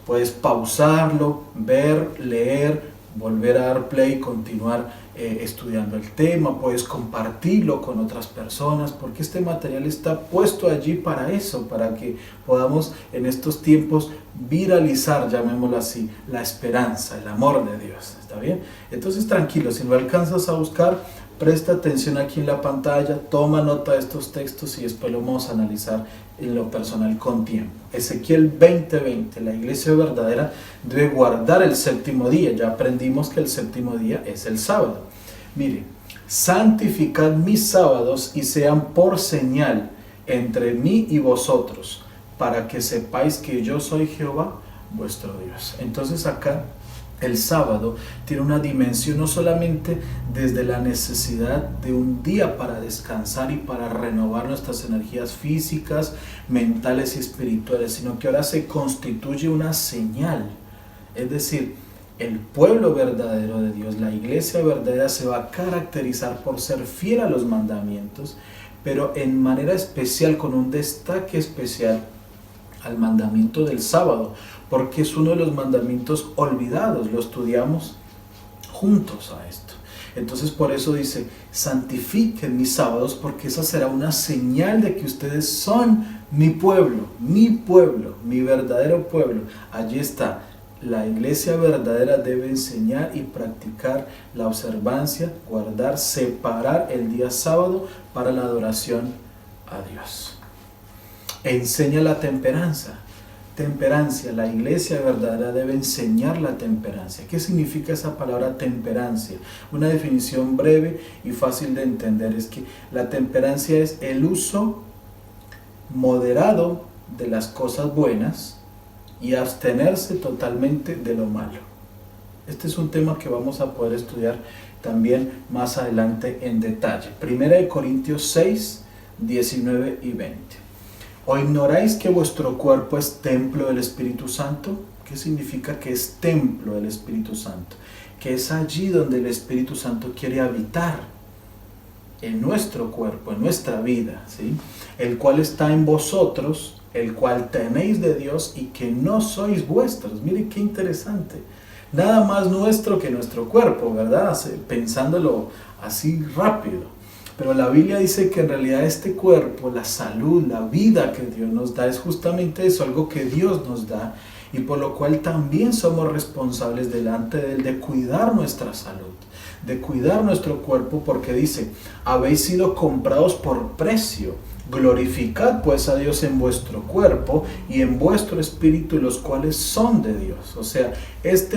Speaker 1: puedes pausarlo, ver, leer, volver a dar play y continuar estudiando el tema, puedes compartirlo con otras personas, porque este material está puesto allí para eso, para que podamos en estos tiempos viralizar, llamémoslo así, la esperanza, el amor de Dios. ¿Está bien? Entonces tranquilo, si no alcanzas a buscar, presta atención aquí en la pantalla, toma nota de estos textos y después lo vamos a analizar en lo personal con tiempo. Ezequiel 20:20, la iglesia verdadera debe guardar el séptimo día. Ya aprendimos que el séptimo día es el sábado. Mire, santificad mis sábados y sean por señal entre mí y vosotros, para que sepáis que yo soy Jehová vuestro Dios. Entonces acá el sábado tiene una dimensión no solamente desde la necesidad de un día para descansar y para renovar nuestras energías físicas, mentales y espirituales, sino que ahora se constituye una señal. Es decir, el pueblo verdadero de Dios, la iglesia verdadera, se va a caracterizar por ser fiel a los mandamientos, pero en manera especial, con un destaque especial al mandamiento del sábado, porque es uno de los mandamientos olvidados, lo estudiamos juntos a esto. Entonces por eso dice, santifiquen mis sábados, porque esa será una señal de que ustedes son mi pueblo, mi verdadero pueblo. Allí está, la iglesia verdadera debe enseñar y practicar la observancia, guardar, separar el día sábado para la adoración a Dios. Enseña la temperancia, la iglesia verdadera debe enseñar la temperancia. ¿Qué significa esa palabra temperancia? Una definición breve y fácil de entender es que la temperancia es el uso moderado de las cosas buenas y abstenerse totalmente de lo malo. Este es un tema que vamos a poder estudiar también más adelante en detalle. Primera de Corintios 6, 19 y 20. ¿O ignoráis que vuestro cuerpo es templo del Espíritu Santo? ¿Qué significa que es templo del Espíritu Santo? Que es allí donde el Espíritu Santo quiere habitar, en nuestro cuerpo, en nuestra vida, ¿sí? El cual está en vosotros, el cual tenéis de Dios y que no sois vuestros. Mire qué interesante. Nada más nuestro que nuestro cuerpo, ¿verdad? Pensándolo así rápido. Pero la Biblia dice que en realidad este cuerpo, la salud, la vida que Dios nos da, es justamente eso, algo que Dios nos da, y por lo cual también somos responsables delante de Él de cuidar nuestra salud, de cuidar nuestro cuerpo, porque dice, habéis sido comprados por precio. Glorificad pues a Dios en vuestro cuerpo y en vuestro espíritu, los cuales son de Dios. O sea,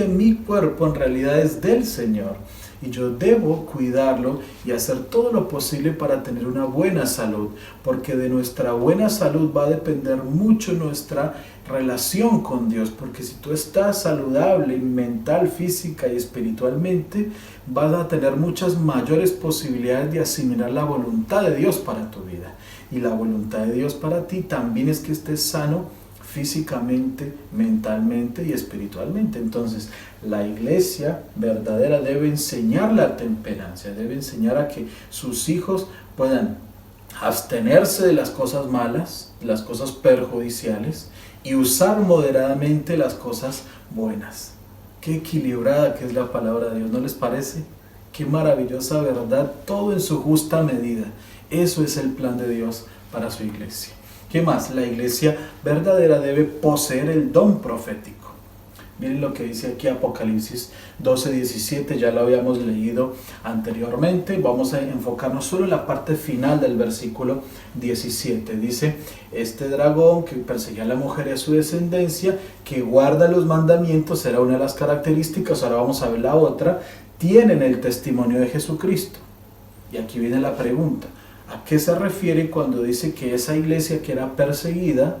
Speaker 1: mi cuerpo en realidad es del Señor y yo debo cuidarlo y hacer todo lo posible para tener una buena salud, porque de nuestra buena salud va a depender mucho nuestra relación con Dios, porque si tú estás saludable mental, física y espiritualmente, vas a tener muchas mayores posibilidades de asimilar la voluntad de Dios para tu vida. Y la voluntad de Dios para ti también es que estés sano físicamente, mentalmente y espiritualmente. Entonces, la iglesia verdadera debe enseñar la temperancia, debe enseñar a que sus hijos puedan abstenerse de las cosas malas, las cosas perjudiciales, y usar moderadamente las cosas buenas. Qué equilibrada que es la palabra de Dios, ¿no les parece? Qué maravillosa verdad, todo en su justa medida. Eso es el plan de Dios para su iglesia. ¿Qué más? La iglesia verdadera debe poseer el don profético. Miren lo que dice aquí Apocalipsis 12:17, ya lo habíamos leído anteriormente. Vamos a enfocarnos solo en la parte final del versículo 17. Dice, este dragón que perseguía a la mujer y a su descendencia, que guarda los mandamientos, era una de las características. Ahora vamos a ver la otra. Tienen el testimonio de Jesucristo. Y aquí viene la pregunta. ¿A qué se refiere cuando dice que esa iglesia que era perseguida,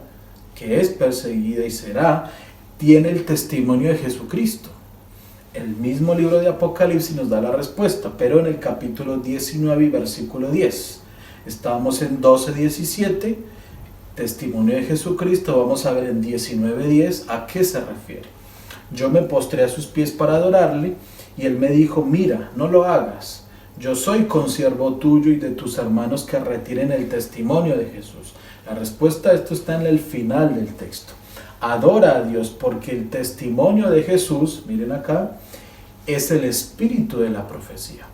Speaker 1: que es perseguida y será, tiene el testimonio de Jesucristo? El mismo libro de Apocalipsis nos da la respuesta, pero en el capítulo 19 y versículo 10. Estábamos en 12:17, testimonio de Jesucristo. Vamos a ver en 19:10 a qué se refiere. Yo me postré a sus pies para adorarle, y él me dijo, mira, no lo hagas. Yo soy consiervo tuyo y de tus hermanos que retiren el testimonio de Jesús. La respuesta a esto está en el final del texto. Adora a Dios porque el testimonio de Jesús, miren acá, es el espíritu de la profecía.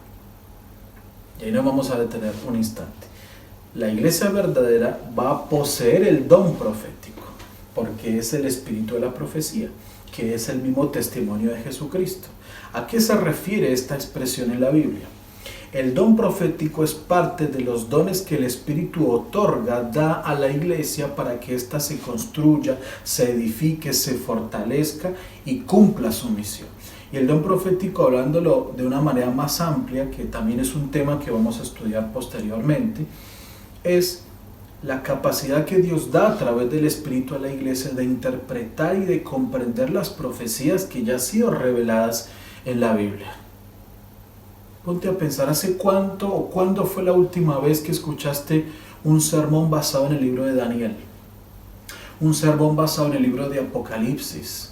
Speaker 1: Y ahí nos vamos a detener un instante. La iglesia verdadera va a poseer el don profético porque es el espíritu de la profecía, que es el mismo testimonio de Jesucristo. ¿A qué se refiere esta expresión en la Biblia? El don profético es parte de los dones que el Espíritu otorga, da a la iglesia para que ésta se construya, se edifique, se fortalezca y cumpla su misión. Y el don profético, hablándolo de una manera más amplia, que también es un tema que vamos a estudiar posteriormente, es la capacidad que Dios da a través del Espíritu a la iglesia de interpretar y de comprender las profecías que ya han sido reveladas en la Biblia. Ponte a pensar, ¿hace cuánto o cuándo fue la última vez que escuchaste un sermón basado en el libro de Daniel? Un sermón basado en el libro de Apocalipsis.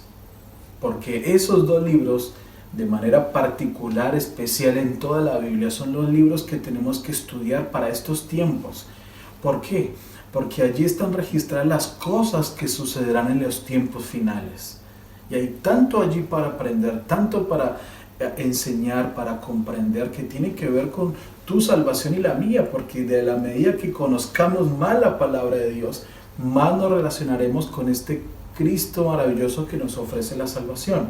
Speaker 1: Porque esos dos libros, de manera particular, especial en toda la Biblia, son los libros que tenemos que estudiar para estos tiempos. ¿Por qué? Porque allí están registradas las cosas que sucederán en los tiempos finales. Y hay tanto allí para aprender, tanto para enseñar, para comprender, que tiene que ver con tu salvación y la mía, porque de la medida que conozcamos más la palabra de Dios, más nos relacionaremos con este Cristo maravilloso que nos ofrece la salvación.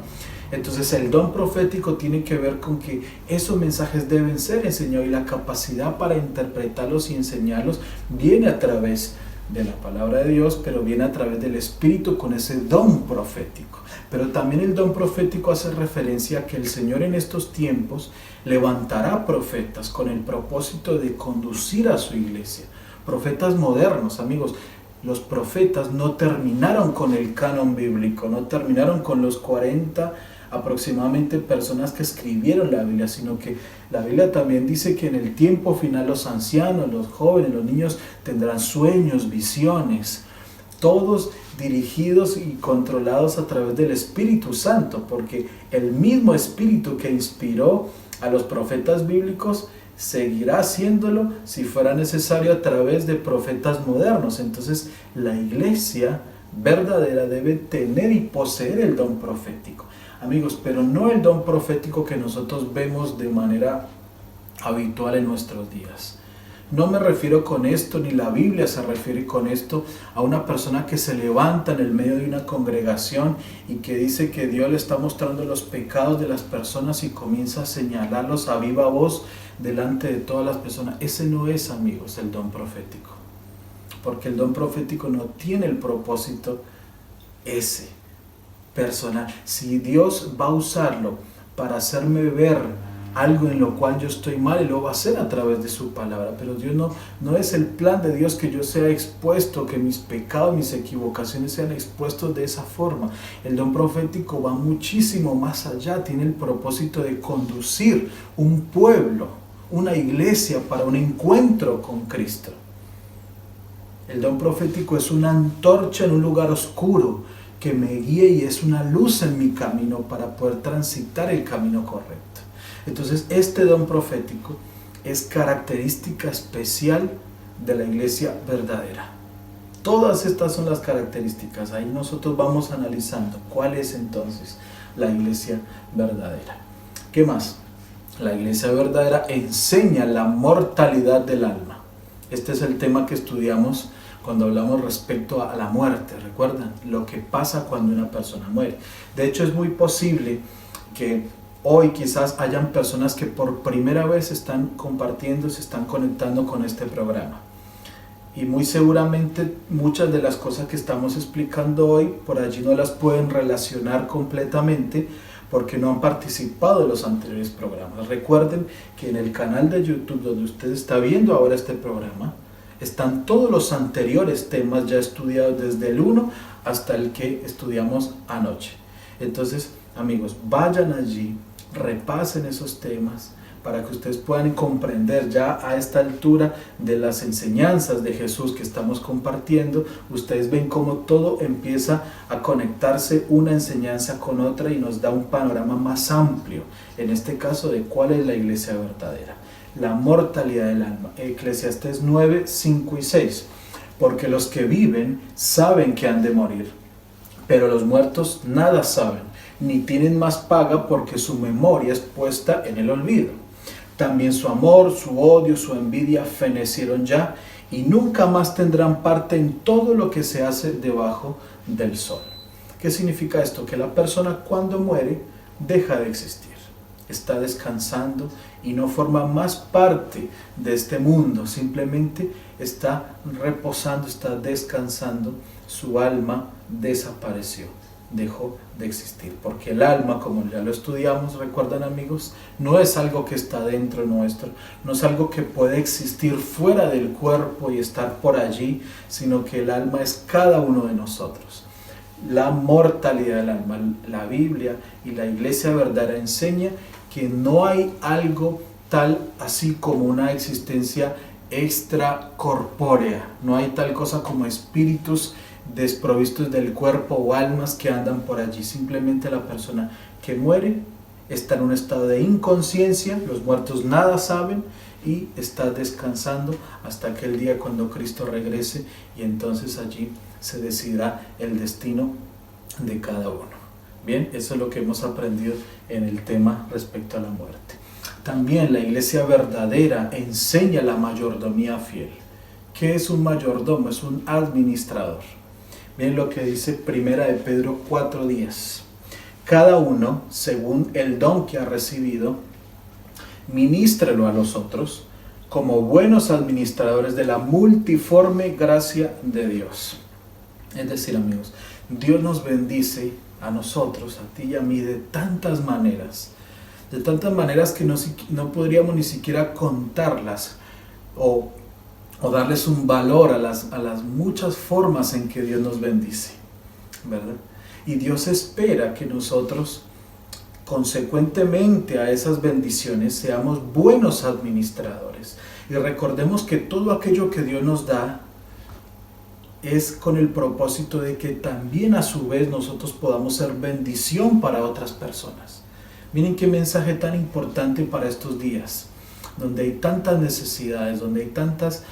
Speaker 1: Entonces el don profético tiene que ver con que esos mensajes deben ser enseñados, y la capacidad para interpretarlos y enseñarlos viene a través de la palabra de Dios, pero viene a través del Espíritu con ese don profético. Pero también el don profético hace referencia a que el Señor en estos tiempos levantará profetas con el propósito de conducir a su iglesia. Profetas modernos, amigos. Los profetas no terminaron con el canon bíblico, no terminaron con los 40 aproximadamente personas que escribieron la Biblia, sino que la Biblia también dice que en el tiempo final los ancianos, los jóvenes, los niños tendrán sueños, visiones, todos dirigidos y controlados a través del Espíritu Santo, porque el mismo Espíritu que inspiró a los profetas bíblicos, seguirá haciéndolo si fuera necesario a través de profetas modernos. Entonces la iglesia verdadera debe tener y poseer el don profético. Amigos, pero no el don profético que nosotros vemos de manera habitual en nuestros días. No me refiero con esto, ni la Biblia se refiere con esto a una persona que se levanta en el medio de una congregación y que dice que Dios le está mostrando los pecados de las personas y comienza a señalarlos a viva voz delante de todas las personas. Ese no es, amigos, el don profético. Porque el don profético no tiene el propósito ese personal. Si Dios va a usarlo para hacerme ver algo en lo cual yo estoy mal, y lo va a hacer a través de su palabra, pero Dios no es el plan de Dios que yo sea expuesto, que mis pecados, mis equivocaciones sean expuestos de esa forma. El don profético va muchísimo más allá, tiene el propósito de conducir un pueblo, una iglesia para un encuentro con Cristo. El don profético es una antorcha en un lugar oscuro que me guíe y es una luz en mi camino para poder transitar el camino correcto. Entonces, este don profético es característica especial de la iglesia verdadera. Todas estas son las características. Ahí nosotros vamos analizando cuál es entonces la iglesia verdadera. ¿Qué más? La iglesia verdadera enseña la mortalidad del alma. Este es el tema que estudiamos cuando hablamos respecto a la muerte. ¿Recuerdan? Lo que pasa cuando una persona muere. De hecho, es muy posible que hoy quizás hayan personas que por primera vez están compartiendo, se están conectando con este programa. Y muy seguramente muchas de las cosas que estamos explicando hoy por allí no las pueden relacionar completamente porque no han participado de los anteriores programas. Recuerden que en el canal de YouTube donde usted está viendo ahora este programa están todos los anteriores temas ya estudiados desde el 1 hasta el que estudiamos anoche. Entonces, amigos, vayan allí, repasen esos temas para que ustedes puedan comprender ya a esta altura de las enseñanzas de Jesús que estamos compartiendo. Ustedes ven cómo todo empieza a conectarse una enseñanza con otra y nos da un panorama más amplio, en este caso de cuál es la iglesia verdadera. La mortalidad del alma, Eclesiastés 9, 5 y 6. Porque los que viven saben que han de morir, pero los muertos nada saben, ni tienen más paga porque su memoria es puesta en el olvido. También su amor, su odio, su envidia fenecieron ya y nunca más tendrán parte en todo lo que se hace debajo del sol. ¿Qué significa esto? Que la persona cuando muere deja de existir. Está descansando y no forma más parte de este mundo. Simplemente está reposando, está descansando. Su alma desapareció, dejó de existir, porque el alma, como ya lo estudiamos, recuerdan amigos, no es algo que está dentro nuestro, no es algo que puede existir fuera del cuerpo y estar por allí, sino que el alma es cada uno de nosotros. La mortalidad del alma, la Biblia y la iglesia verdadera enseña que no hay algo tal así como una existencia extracorpórea, no hay tal cosa como espíritus desprovistos del cuerpo o almas que andan por allí. Simplemente la persona que muere está en un estado de inconsciencia, los muertos nada saben y está descansando hasta aquel día cuando Cristo regrese y entonces allí se decidirá el destino de cada uno. Bien, eso es lo que hemos aprendido en el tema respecto a la muerte. También la iglesia verdadera enseña la mayordomía fiel. ¿Qué es un mayordomo? Es un administrador. Miren lo que dice Primera de Pedro 4:10. Cada uno, según el don que ha recibido, ministrelo a los otros como buenos administradores de la multiforme gracia de Dios. Es decir, amigos, Dios nos bendice a nosotros, a ti y a mí, de tantas maneras que no podríamos ni siquiera contarlas o darles un valor a las muchas formas en que Dios nos bendice, ¿verdad? Y Dios espera que nosotros, consecuentemente a esas bendiciones, seamos buenos administradores. Y recordemos que todo aquello que Dios nos da es con el propósito de que también a su vez nosotros podamos ser bendición para otras personas. Miren qué mensaje tan importante para estos días, donde hay tantas necesidades, donde hay tantas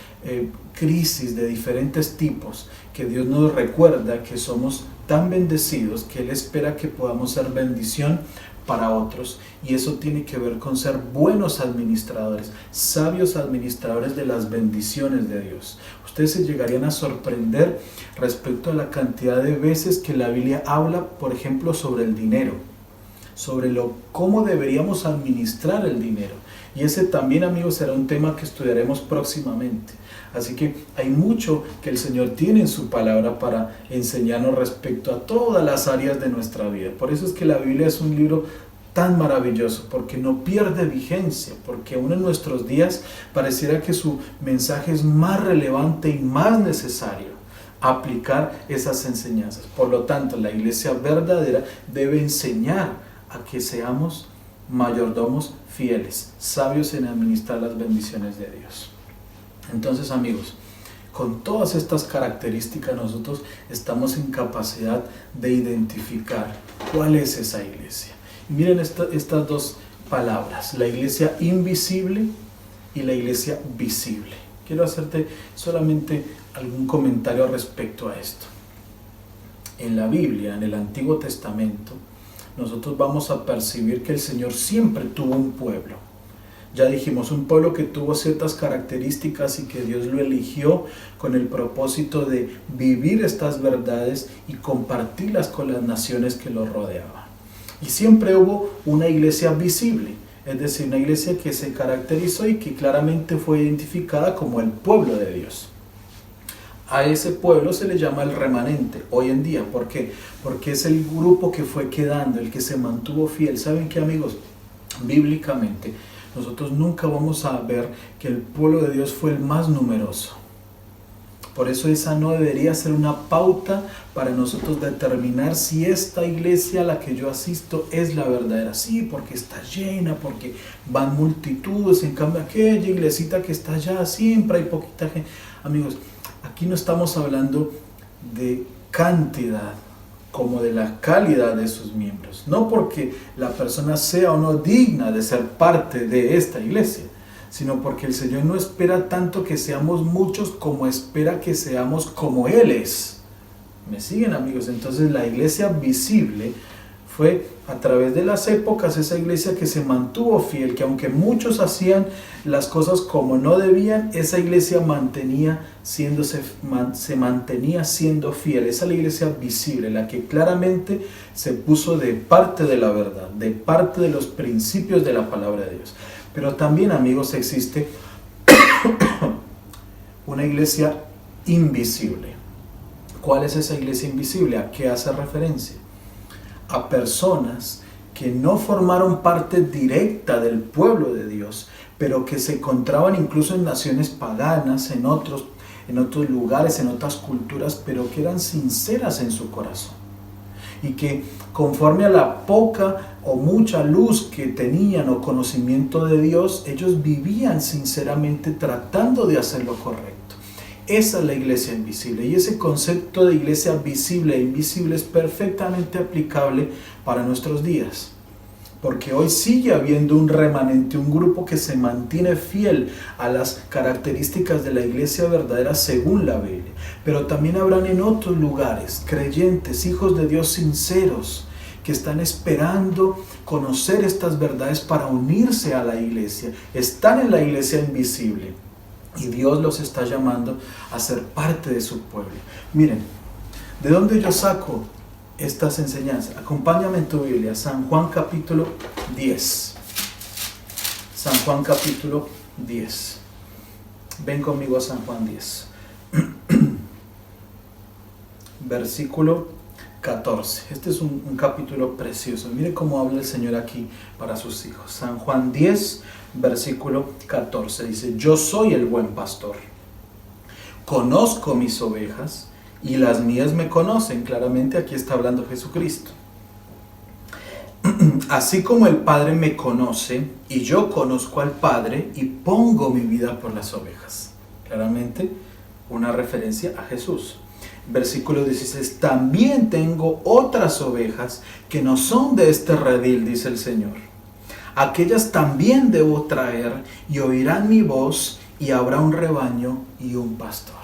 Speaker 1: crisis de diferentes tipos, que Dios nos recuerda que somos tan bendecidos que Él espera que podamos ser bendición para otros, y eso tiene que ver con ser buenos administradores, sabios administradores de las bendiciones de Dios. Ustedes se llegarían a sorprender respecto a la cantidad de veces que la Biblia habla, por ejemplo, sobre el dinero, sobre cómo deberíamos administrar el dinero. Y ese también, amigos, será un tema que estudiaremos próximamente. Así que hay mucho que el Señor tiene en su palabra para enseñarnos respecto a todas las áreas de nuestra vida. Por eso es que la Biblia es un libro tan maravilloso, porque no pierde vigencia, porque aún en nuestros días pareciera que su mensaje es más relevante y más necesario aplicar esas enseñanzas. Por lo tanto, la iglesia verdadera debe enseñar a que seamos mayordomos fieles, sabios en administrar las bendiciones de Dios. Entonces, amigos, con todas estas características nosotros estamos en capacidad de identificar cuál es esa iglesia. Y miren estas dos palabras, la iglesia invisible y la iglesia visible. Quiero hacerte solamente algún comentario respecto a esto. En la Biblia, en el Antiguo Testamento, nosotros vamos a percibir que el Señor siempre tuvo un pueblo. Ya dijimos, un pueblo que tuvo ciertas características y que Dios lo eligió con el propósito de vivir estas verdades y compartirlas con las naciones que lo rodeaban. Y siempre hubo una iglesia visible, es decir, una iglesia que se caracterizó y que claramente fue identificada como el pueblo de Dios. A ese pueblo se le llama el remanente hoy en día. ¿Por qué? Porque es el grupo que fue quedando, el que se mantuvo fiel. ¿Saben qué, amigos? Bíblicamente, nosotros nunca vamos a ver que el pueblo de Dios fue el más numeroso. Por eso esa no debería ser una pauta para nosotros determinar si esta iglesia a la que yo asisto es la verdadera. Sí, porque está llena, porque van multitudes, en cambio aquella iglesita que está allá siempre hay poquita gente. Amigos, aquí no estamos hablando de cantidad, como de la calidad de sus miembros. No porque la persona sea o no digna de ser parte de esta iglesia, sino porque el Señor no espera tanto que seamos muchos como espera que seamos como Él es. ¿Me siguen, amigos? Entonces la iglesia visible fue a través de las épocas esa iglesia que se mantuvo fiel, que aunque muchos hacían las cosas como no debían, esa iglesia se mantenía siendo fiel. Esa es la iglesia visible, la que claramente se puso de parte de la verdad, de parte de los principios de la palabra de Dios. Pero también, amigos, existe una iglesia invisible. ¿Cuál es esa iglesia invisible? ¿A qué hace referencia? A personas que no formaron parte directa del pueblo de Dios, pero que se encontraban incluso en naciones paganas, en otros lugares, en otras culturas, pero que eran sinceras en su corazón. Y que conforme a la poca o mucha luz que tenían o conocimiento de Dios, ellos vivían sinceramente tratando de hacer lo correcto. Esa es la iglesia invisible, y ese concepto de iglesia visible e invisible es perfectamente aplicable para nuestros días. Porque hoy sigue habiendo un remanente, un grupo que se mantiene fiel a las características de la iglesia verdadera según la Biblia. Pero también habrán en otros lugares creyentes, hijos de Dios sinceros, que están esperando conocer estas verdades para unirse a la iglesia. Están en la iglesia invisible y Dios los está llamando a ser parte de su pueblo. Miren, ¿de dónde yo saco estas enseñanzas? Acompáñame en tu Biblia, San Juan capítulo 10. San Juan capítulo 10. Ven conmigo a San Juan 10. Versículo 14. Este es un capítulo precioso. Mire cómo habla el Señor aquí para sus hijos. San Juan 10, versículo 14. Dice: yo soy el buen pastor. Conozco mis ovejas y las mías me conocen. Claramente aquí está hablando Jesucristo. Así como el Padre me conoce y yo conozco al Padre y pongo mi vida por las ovejas. Claramente una referencia a Jesús. versículo 16, también tengo otras ovejas que no son de este redil, dice el Señor. Aquellas también debo traer y oirán mi voz y habrá un rebaño y un pastor.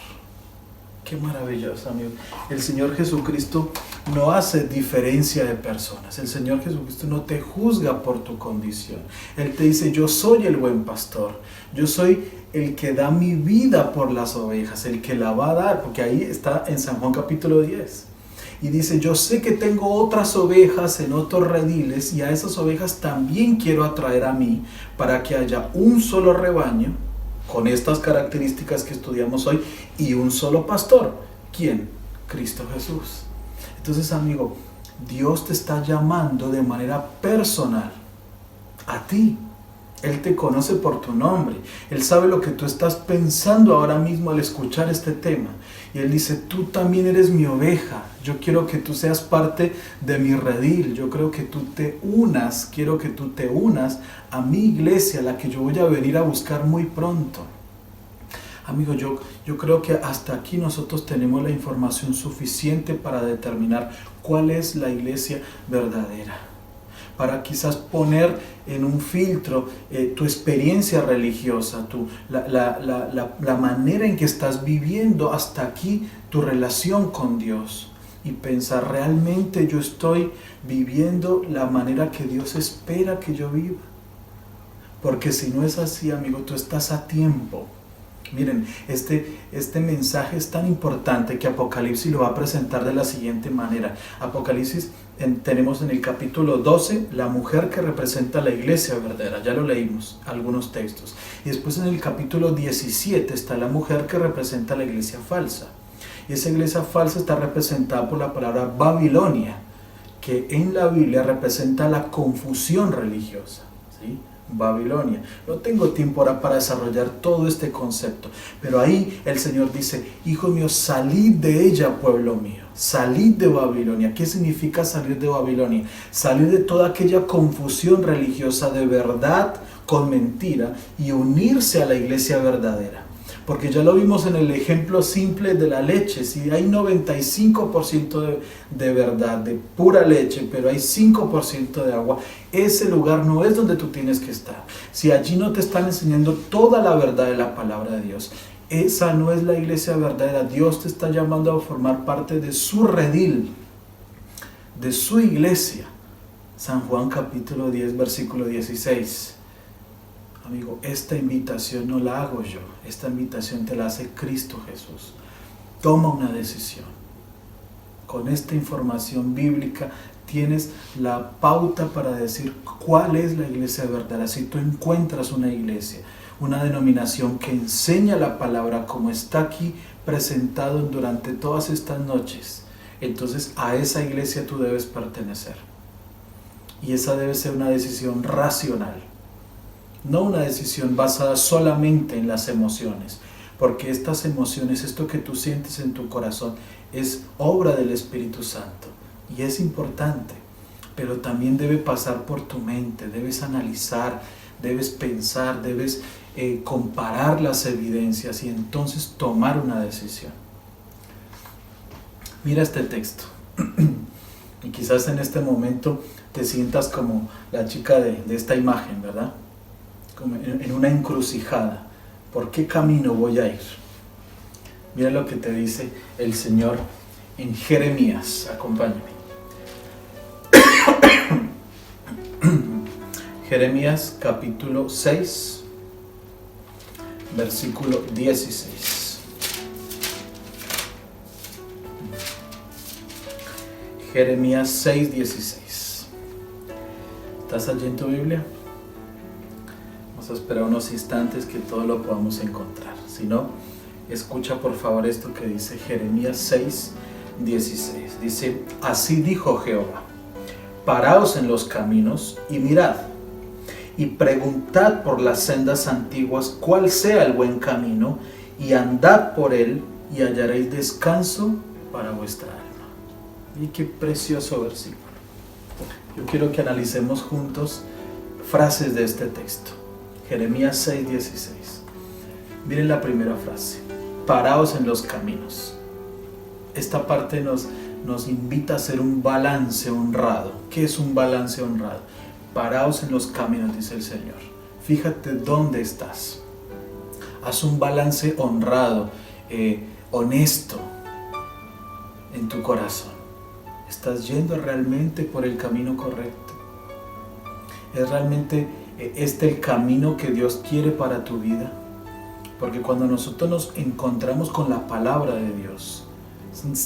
Speaker 1: Qué maravilloso, amigo. El Señor Jesucristo no hace diferencia de personas. El Señor Jesucristo no te juzga por tu condición. Él te dice, yo soy el buen pastor. Yo soy el que da mi vida por las ovejas, el que la va a dar, porque ahí está en San Juan capítulo 10. Y dice, yo sé que tengo otras ovejas en otros rediles y a esas ovejas también quiero atraer a mí para que haya un solo rebaño con estas características que estudiamos hoy y un solo pastor. ¿Quién? Cristo Jesús. Entonces, amigo, Dios te está llamando de manera personal a ti. Él te conoce por tu nombre. Él sabe lo que tú estás pensando ahora mismo al escuchar este tema. Y Él dice, tú también eres mi oveja. Yo quiero que tú seas parte de mi redil. Yo creo que tú te unas, quiero que tú te unas a mi iglesia, a la que yo voy a venir a buscar muy pronto. Amigo, yo creo que hasta aquí nosotros tenemos la información suficiente para determinar cuál es la iglesia verdadera. Para quizás poner en un filtro tu experiencia religiosa, la manera en que estás viviendo hasta aquí tu relación con Dios. Y pensar, ¿realmente yo estoy viviendo la manera que Dios espera que yo viva? Porque si no es así, amigo, tú estás a tiempo. Miren, este mensaje es tan importante que Apocalipsis lo va a presentar de la siguiente manera. Apocalipsis tenemos en el capítulo 12 la mujer que representa la iglesia verdadera. Ya lo leímos, algunos textos. Y después en el capítulo 17 está la mujer que representa la iglesia falsa. Y esa iglesia falsa está representada por la palabra Babilonia, que en la Biblia representa la confusión religiosa, ¿sí? Babilonia. No tengo tiempo ahora para desarrollar todo este concepto, pero ahí el Señor dice, hijo mío, salid de ella, pueblo mío, salid de Babilonia. ¿Qué significa salir de Babilonia? Salir de toda aquella confusión religiosa de verdad con mentira y unirse a la iglesia verdadera. Porque ya lo vimos en el ejemplo simple de la leche. Si hay 95% de verdad, de pura leche, pero hay 5% de agua, ese lugar no es donde tú tienes que estar. Si allí no te están enseñando toda la verdad de la palabra de Dios, esa no es la iglesia verdadera. Dios te está llamando a formar parte de su redil, de su iglesia. San Juan capítulo 10, versículo 16. Amigo, esta invitación no la hago yo, esta invitación te la hace Cristo Jesús. Toma una decisión. Con esta información bíblica tienes la pauta para decir cuál es la iglesia verdadera. Si tú encuentras una iglesia, una denominación que enseña la palabra como está aquí presentado durante todas estas noches, entonces a esa iglesia tú debes pertenecer. Y esa debe ser una decisión racional. No una decisión basada solamente en las emociones, porque estas emociones, esto que tú sientes en tu corazón, es obra del Espíritu Santo y es importante, pero también debe pasar por tu mente, debes analizar, debes pensar, debes comparar las evidencias y entonces tomar una decisión. Mira este texto y quizás en este momento te sientas como la chica de esta imagen, ¿verdad? Como en una encrucijada. ¿Por qué camino voy a ir? Mira lo que te dice el Señor en Jeremías. Acompáñame. Jeremías capítulo 6, versículo 16. Jeremías 6, 16. ¿Estás allí en tu Biblia? Vamos a esperar unos instantes que todo lo podamos encontrar. Si no, escucha por favor esto que dice Jeremías 6, 16. Dice, así dijo Jehová, paraos en los caminos y mirad, y preguntad por las sendas antiguas cuál sea el buen camino, y andad por él, y hallaréis descanso para vuestra alma. Y qué precioso versículo. Yo quiero que analicemos juntos frases de este texto. Jeremías 6, 16. Miren la primera frase. Paraos en los caminos. esta parte nos invita a hacer un balance honrado. ¿Qué es un balance honrado? Paraos en los caminos, dice el Señor. Fíjate dónde estás. Haz un balance honrado, honesto en tu corazón. ¿Estás yendo realmente por el camino correcto? ¿Es realmente el camino que Dios quiere para tu vida? Porque cuando nosotros nos encontramos con la palabra de Dios,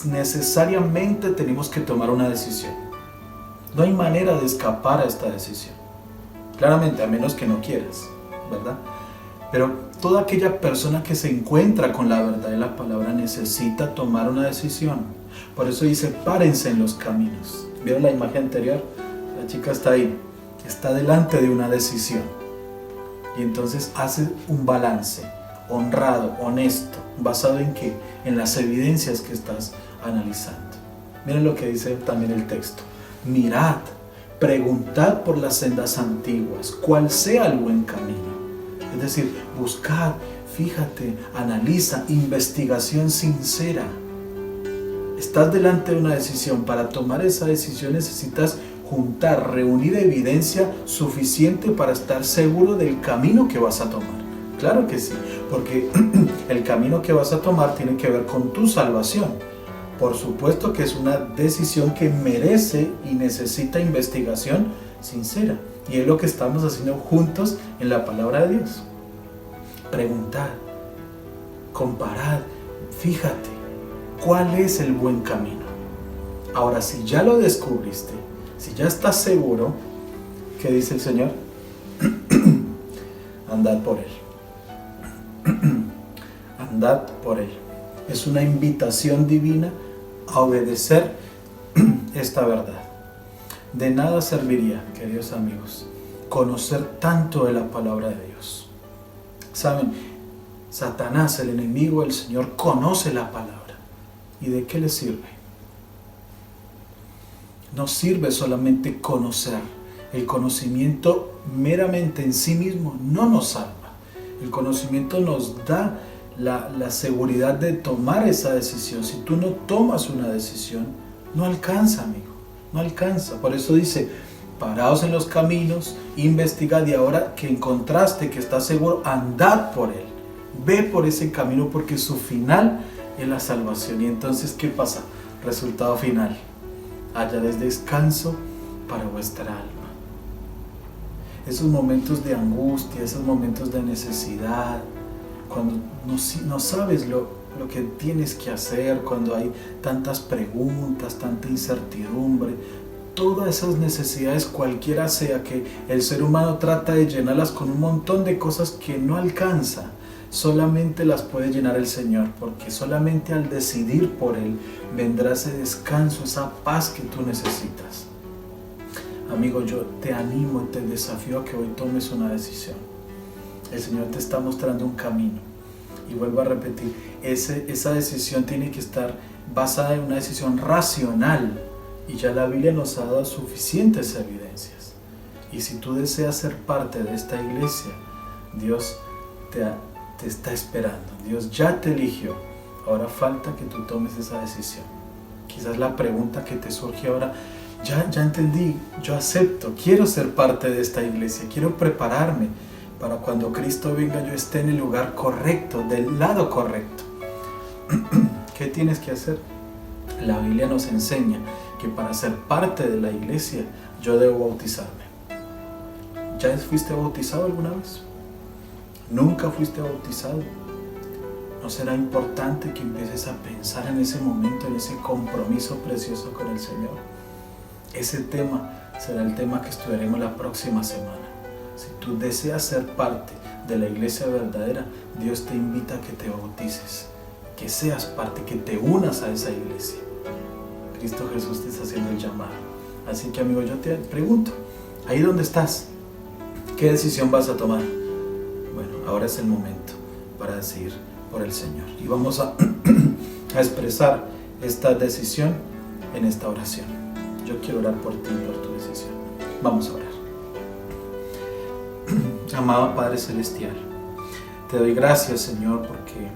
Speaker 1: necesariamente tenemos que tomar una decisión. No hay manera de escapar a esta decisión. Claramente, a menos que no quieras, ¿verdad? Pero toda aquella persona que se encuentra con la verdad de la palabra necesita tomar una decisión. Por eso dice, párense en los caminos. ¿Vieron la imagen anterior? La chica está ahí, está delante de una decisión. Y entonces hace un balance honrado, honesto, basado en qué? En las evidencias que estás analizando. Miren lo que dice también el texto. Mirad, preguntad por las sendas antiguas, cuál sea el buen camino. Es decir, buscad, fíjate, analiza, investigación sincera. Estás delante de una decisión. Para tomar esa decisión necesitas juntar, reunir evidencia suficiente para estar seguro del camino que vas a tomar. Claro que sí, porque el camino que vas a tomar tiene que ver con tu salvación. Por supuesto que es una decisión que merece y necesita investigación sincera. Y es lo que estamos haciendo juntos en la palabra de Dios. Preguntad, comparad, fíjate, ¿cuál es el buen camino? Ahora, si ya lo descubriste, si ya estás seguro, ¿qué dice el Señor? Andad por él. Andad por él. Es una invitación divina a obedecer esta verdad. De nada serviría, queridos amigos, conocer tanto de la palabra de Dios. Saben, Satanás, el enemigo del Señor, conoce la palabra. ¿Y de qué le sirve? No sirve solamente conocer. El conocimiento meramente en sí mismo no nos salva. El conocimiento nos da la seguridad de tomar esa decisión. Si tú no tomas una decisión, no alcanza, amigo, no alcanza. Por eso dice, paraos en los caminos, investigad, y ahora que encontraste, que estás seguro, andad por él. Ve por ese camino, porque su final es la salvación. Y entonces, ¿qué pasa? Resultado final: hallaréis descanso para vuestra alma. Esos momentos de angustia, esos momentos de necesidad, cuando no sabes lo que tienes que hacer, cuando hay tantas preguntas, tanta incertidumbre, todas esas necesidades, cualquiera sea, que el ser humano trata de llenarlas con un montón de cosas que no alcanza, solamente las puede llenar el Señor, porque solamente al decidir por Él vendrá ese descanso, esa paz que tú necesitas. Amigo, yo te animo y te desafío a que hoy tomes una decisión. El Señor te está mostrando un camino. Y vuelvo a repetir, esa decisión tiene que estar basada en una decisión racional. Y ya la Biblia nos ha dado suficientes evidencias. Y si tú deseas ser parte de esta iglesia, Dios te está esperando. Dios ya te eligió. Ahora falta que tú tomes esa decisión. Quizás la pregunta que te surge ahora: ya entendí, yo acepto, quiero ser parte de esta iglesia, quiero prepararme para cuando Cristo venga yo esté en el lugar correcto, del lado correcto. ¿Qué tienes que hacer? La Biblia nos enseña que para ser parte de la iglesia yo debo bautizarme. ¿Ya fuiste bautizado alguna vez? ¿Nunca fuiste bautizado? ¿No será importante que empieces a pensar en ese momento, en ese compromiso precioso con el Señor? Ese tema será el tema que estudiaremos la próxima semana. Si tú deseas ser parte de la iglesia verdadera, Dios te invita a que te bautices, que seas parte, que te unas a esa iglesia. Cristo Jesús te está haciendo el llamado. Así que, amigo, yo te pregunto, ahí donde estás, ¿qué decisión vas a tomar? Bueno, ahora es el momento para decidir por el Señor. Y vamos a expresar esta decisión en esta oración. Yo quiero orar por ti y por tu decisión. Vamos a orar. Amado Padre Celestial, te doy gracias, Señor, porque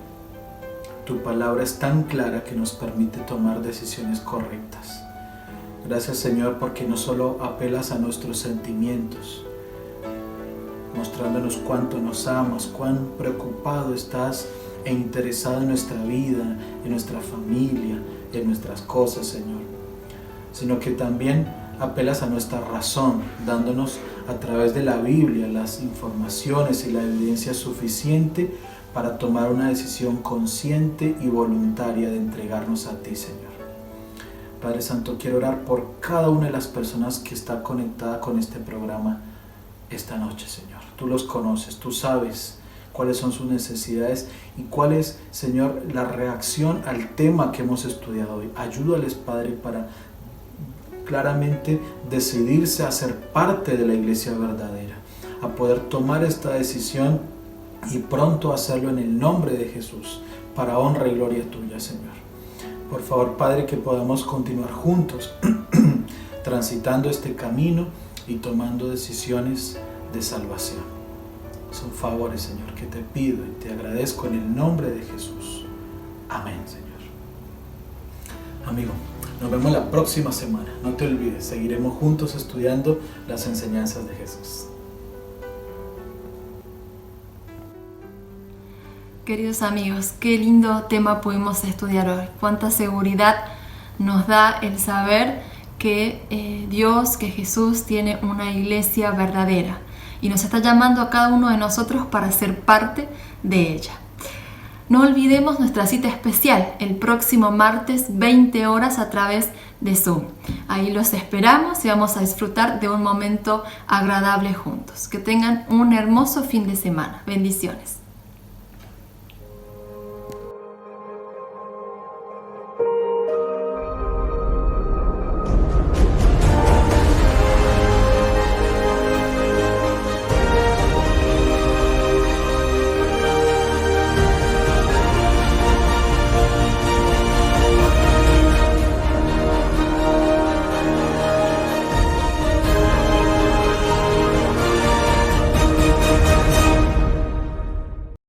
Speaker 1: Tu palabra es tan clara que nos permite tomar decisiones correctas. Gracias, Señor, porque no solo apelas a nuestros sentimientos, mostrándonos cuánto nos amas, cuán preocupado estás e interesado en nuestra vida, en nuestra familia, en nuestras cosas, Señor, sino que también apelas a nuestra razón, dándonos a través de la Biblia las informaciones y la evidencia suficiente para tomar una decisión consciente y voluntaria de entregarnos a ti, Señor. Padre Santo, quiero orar por cada una de las personas que está conectada con este programa esta noche, Señor. Tú los conoces, tú sabes cuáles son sus necesidades y cuál es, Señor, la reacción al tema que hemos estudiado hoy. Ayúdales, Padre, para claramente decidirse a ser parte de la iglesia verdadera, a poder tomar esta decisión y pronto hacerlo en el nombre de Jesús, para honra y gloria tuya, Señor. Por favor, Padre, que podamos continuar juntos transitando este camino y tomando decisiones de salvación. Son favores, Señor, que te pido y te agradezco en el nombre de Jesús. Amén, Señor. Amigo, nos vemos la próxima semana. No te olvides, seguiremos juntos estudiando las enseñanzas de Jesús.
Speaker 2: Queridos amigos, qué lindo tema pudimos estudiar hoy. Cuánta seguridad nos da el saber que Dios, que Jesús tiene una iglesia verdadera y nos está llamando a cada uno de nosotros para ser parte de ella. No olvidemos nuestra cita especial el próximo martes 20 horas a través de Zoom. Ahí los esperamos y vamos a disfrutar de un momento agradable juntos. Que tengan un hermoso fin de semana. Bendiciones.